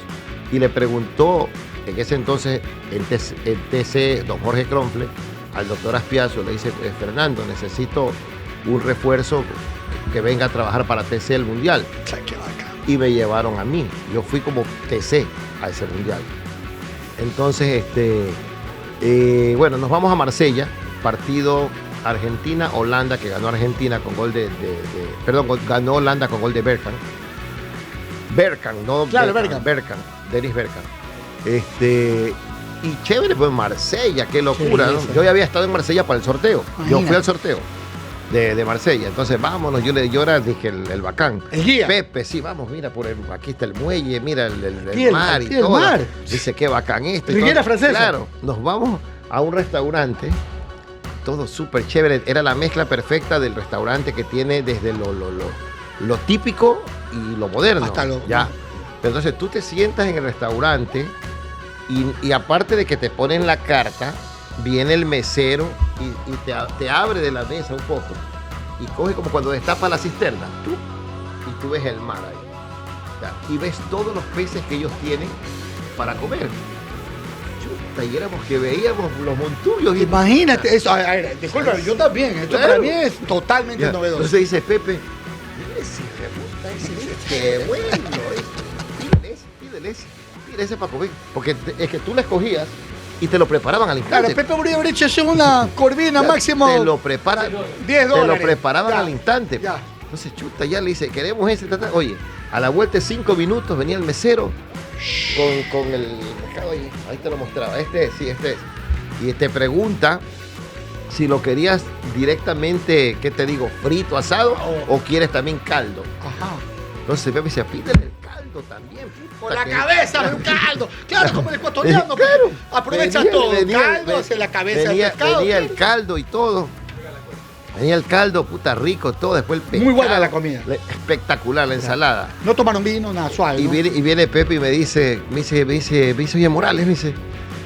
y le preguntó, en ese entonces, el TC, don Jorge Cronfle, al doctor Aspiazo, le dice, Fernando, necesito un refuerzo que venga a trabajar para TC el Mundial. Y me llevaron a mí. Yo fui como TC a ese Mundial. Entonces, bueno, nos vamos a Marsella, partido Argentina-Holanda, que ganó Argentina con gol ganó Holanda con gol de Bergkamp. Claro, Bergkamp, Dennis Bergkamp. Y chévere, pues Marsella, qué locura, ¿no? Yo ya había estado en Marsella para el sorteo. Imagínate. Yo fui al sorteo de Marsella. Entonces, vámonos, yo era, dije, el bacán. El guía. Pepe, sí, vamos, mira, aquí está el muelle, mira el mar y todo. Mar. Dice, qué bacán esto. Riviera Francesa. Claro, nos vamos a un restaurante, todo súper chévere. Era la mezcla perfecta del restaurante que tiene desde lo típico y lo moderno. Hasta lo... Ya. Pero entonces tú te sientas en el restaurante y aparte de que te ponen la carta, viene el mesero y te abre de la mesa un poco y coge como cuando destapa la cisterna y tú ves el mar ahí. Ya, y ves todos los peces que ellos tienen para comer. Chuta, y éramos que veíamos los montullos. Imagínate eso. A ver, disculpa, yo también. Esto Claro. para mí es totalmente Ya, novedoso. entonces dice Pepe, mire ese remonta, qué bueno. Pídele ese para comer. Porque es que tú la escogías y te lo preparaban al instante. Claro, Pepe Murillo habría hecho una corvina Ya, máximo Te lo preparan. $10. Te lo preparaban Ya, al instante. ya. Entonces, chuta, ya le dice, queremos ese. Oye, a la vuelta de 5 minutos venía el mesero con el pescado ahí te lo mostraba. Este es. Y te pregunta si lo querías directamente, ¿qué te digo? Frito, asado, o quieres también caldo. Ajá. Entonces Pepe decía, pídele el caldo también. Por la cabeza de un caldo. Claro, como el ecuatoriano. Claro. Aprovecha Venía- todo. venía- Caldo hacia la cabeza venía, del pescado. venía el caldo y todo. Venía el caldo, puta rico, todo. Después el pescado. Muy buena la comida. Espectacular, la ensalada. No tomaron vino, nada suave. Y ¿no? viene Pepe y me dice, oye Morales, me dice,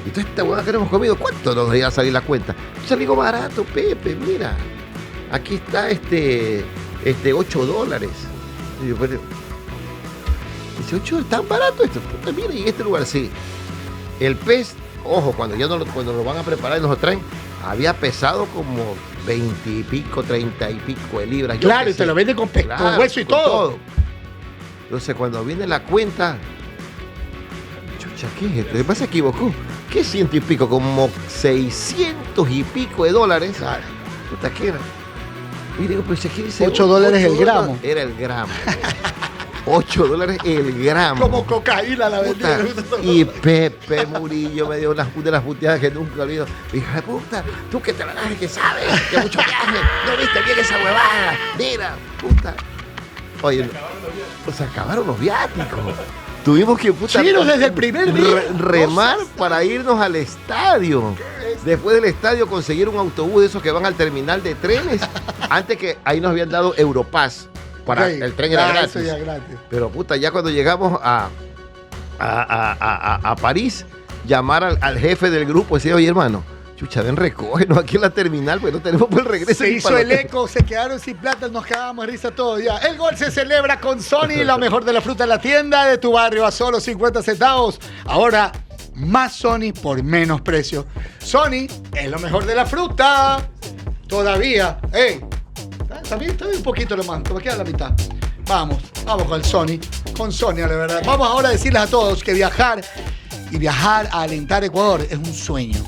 ¿y toda esta hueá que hemos comido? ¿Cuánto nos iba a salir la cuenta? Yo salí barato, Pepe, mira. Aquí está $8. Y yo, pero, dice, $8, ¿tan barato esto? Puta, mira, y en este lugar sí. El pez, ojo, cuando cuando lo van a preparar y nos lo traen, había pesado como 20 y pico, 30 y pico de libras. Yo Claro, qué y te sé. lo venden con hueso y con todo. Entonces, cuando viene la cuenta, chucha, ¿qué es esto? ¿Qué pasa? Se equivocó. ¿Qué 100 y pico? Como 600 y pico de dólares. Claro. Puta, ¿qué era? Y digo, pues aquí dice $8 el gramo. Era el gramo. $8 el gramo. Como cocaína la Puta, vendieron. y Pepe Murillo me dio una de las puteadas que nunca olvido. Hija de puta, tú que te la das, que sabes, que mucho viaje, no viste bien esa huevada, mira, puta. Oye, se acabaron los viáticos. Tuvimos que, puta, Chino, desde el primer día. remar para irnos al estadio. Después del estadio conseguir un autobús de esos que van al terminal de trenes. Antes que ahí nos habían dado Europass. Para Ok, el tren era ya, gratis. eso ya gratis. Pero puta, ya cuando llegamos a París, llamar al jefe del grupo y decir, oye hermano, chucha, ven, recógenos aquí en la terminal, pues no tenemos por el regreso. Se ni hizo para el lo- eco, se quedaron sin plata, nos quedábamos de risa todo ya. El gol se celebra con Sony, la mejor de la fruta en la tienda de tu barrio a solo 50 centavos. Ahora, más Sony por menos precio. Sony es lo mejor de la fruta. Todavía. ¡Ey! También un poquito lo más, me queda la mitad. Vamos con el Sony. Con Sony, la verdad. Vamos ahora a decirles a todos que viajar a alentar Ecuador es un sueño.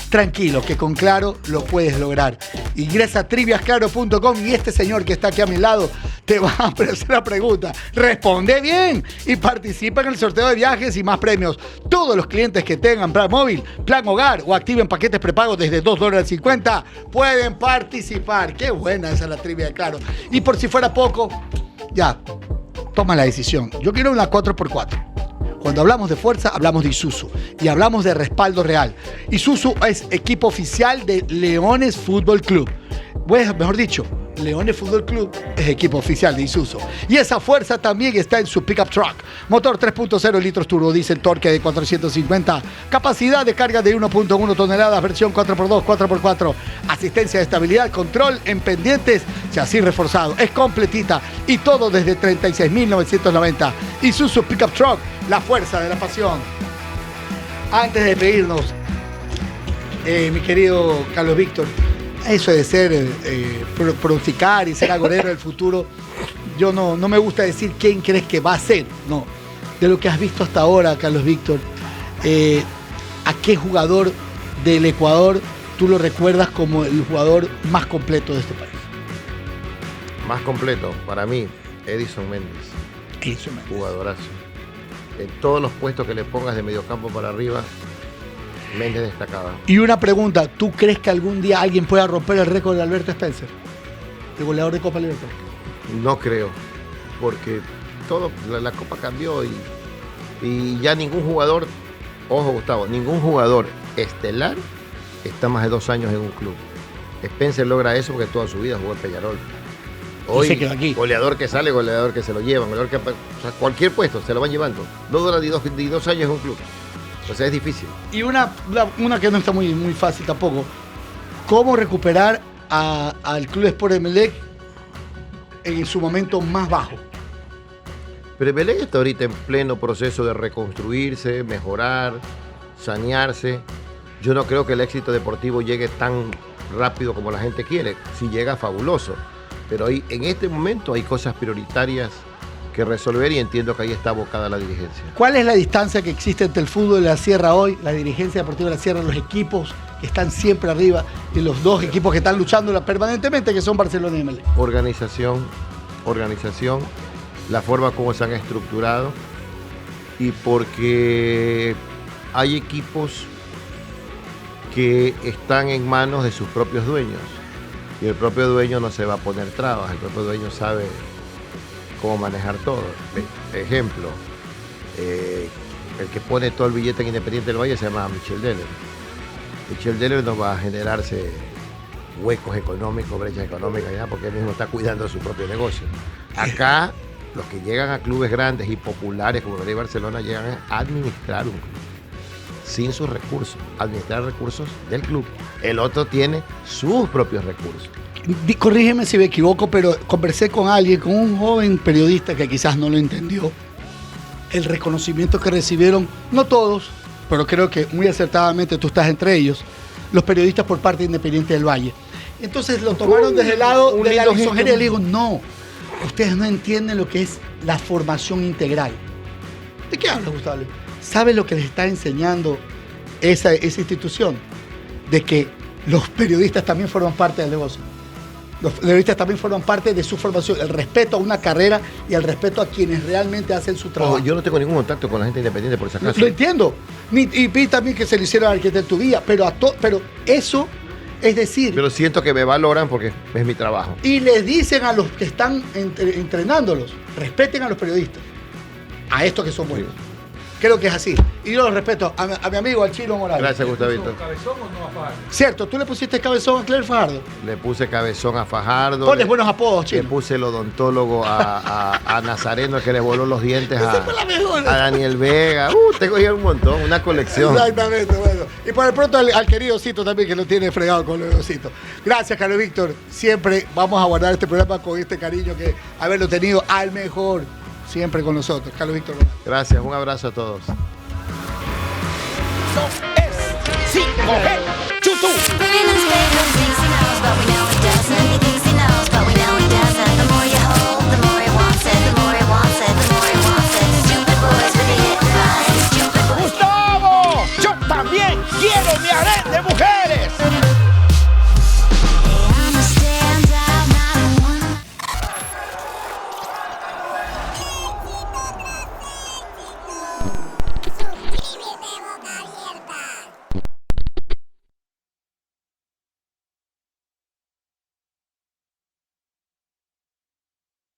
Tranquilo, que con Claro lo puedes lograr. Ingresa a triviasclaro.com y este señor que está aquí a mi lado te va a hacer la pregunta. Responde bien y participa en el sorteo de viajes y más premios. Todos los clientes que tengan plan móvil, plan hogar o activen paquetes prepagos desde $2.50 pueden participar. Qué buena esa es la trivia de Claro. Y por si fuera poco, ya, toma la decisión. Yo quiero una 4x4. Cuando hablamos de fuerza, hablamos de Isuzu y hablamos de respaldo real. Isuzu es equipo oficial de Leones Fútbol Club. Pues, mejor dicho, Leones Fútbol Club es equipo oficial de Isuzu. Y esa fuerza también está en su pickup truck. Motor 3.0 litros turbo diesel, torque de 450, capacidad de carga de 1.1 toneladas, versión 4x2, 4x4, asistencia de estabilidad, control en pendientes, chasis reforzado. Es completita y todo desde 36.990. Isuzu Pickup Truck, la fuerza de la pasión. Antes de despedirnos, mi querido Carlos Víctor, Eso de ser, pronosticar y ser agorero del futuro, yo no me gusta decir quién crees que va a ser, no. De lo que has visto hasta ahora, Carlos Víctor, ¿a qué jugador del Ecuador tú lo recuerdas como el jugador más completo de este país? Más completo, para mí, Edison Méndez. Edison Méndez. Jugadorazo. En todos los puestos que le pongas de mediocampo para arriba, Méndez destacaba. Y una pregunta, ¿tú crees que algún día alguien pueda romper el récord de Alberto Spencer, el goleador de Copa Libertadores? No creo, porque la Copa cambió y ya ningún jugador, ojo Gustavo, ningún jugador estelar está más de 2 años en un club. Spencer logra eso porque toda su vida jugó en Peñarol. Hoy, se quedó aquí. Goleador que sale, goleador que se lo llevan, goleador que, o sea, cualquier puesto se lo van llevando. No dura ni dos años en un club. O sea, es difícil. Y una que no está muy fácil tampoco. ¿Cómo recuperar al Club Sport Emelec en su momento más bajo? Pero Emelec está ahorita en pleno proceso de reconstruirse, mejorar, sanearse. Yo no creo que el éxito deportivo llegue tan rápido como la gente quiere. Si llega, fabuloso. Pero en este momento hay cosas prioritarias que resolver y entiendo que ahí está abocada la dirigencia. ¿Cuál es la distancia que existe entre el fútbol de la Sierra hoy, la dirigencia deportiva de la Sierra, los equipos que están siempre arriba y los dos equipos que están luchando permanentemente, que son Barcelona y Emelec? Organización, la forma como se han estructurado y porque hay equipos que están en manos de sus propios dueños y el propio dueño no se va a poner trabas, el propio dueño sabe cómo manejar todo. Ejemplo, el que pone todo el billete en Independiente del Valle se llama Michel Deller. Michel Deller no va a generarse huecos económicos, brechas económicas ya, porque él mismo está cuidando su propio negocio. Acá, los que llegan a clubes grandes y populares como el Barcelona llegan a administrar un club sin sus recursos, administrar recursos del club. El otro tiene sus propios recursos. Corrígeme si me equivoco, pero conversé con alguien, con un joven periodista que quizás no lo entendió, el reconocimiento que recibieron, no todos, pero creo que muy acertadamente tú estás entre ellos, los periodistas por parte de Independiente del Valle. Entonces lo tomaron desde el lado de la lisonjería y le digo, no, ustedes no entienden lo que es la formación integral. ¿De qué hablas, Gustavo? ¿Sabes lo que les está enseñando esa institución? De que los periodistas también forman parte del negocio. Los periodistas también forman parte de su formación, el respeto a una carrera y el respeto a quienes realmente hacen su trabajo. Yo no tengo ningún contacto con la gente independiente por si acaso. Lo entiendo. Y vi también que se le hicieron arquitectura, pero eso es decir... Pero siento que me valoran porque es mi trabajo. Y les dicen a los que están entrenándolos, respeten a los periodistas, a estos que son buenos. Sí. Creo que es así. Y yo lo respeto a mi amigo, al Chino Morales. Gracias, Gustavito. ¿Cabezón o no a Fajardo? Cierto, ¿tú le pusiste cabezón a Clever Fajardo? Le puse cabezón a Fajardo. Pones buenos apodos, Chino. Le puse el odontólogo a Nazareno, que le voló los dientes a Daniel Vega. Tengo ya un montón, una colección. Exactamente, bueno. Y por el pronto al querido Cito también, que lo tiene fregado con los Cito. Gracias, Carlos Víctor. Siempre vamos a guardar este programa con este cariño que haberlo tenido al mejor. Siempre con nosotros, Carlos Víctor. Gracias, un abrazo a todos. Esto es 5G Chutú. Gustavo, yo también quiero mi arenque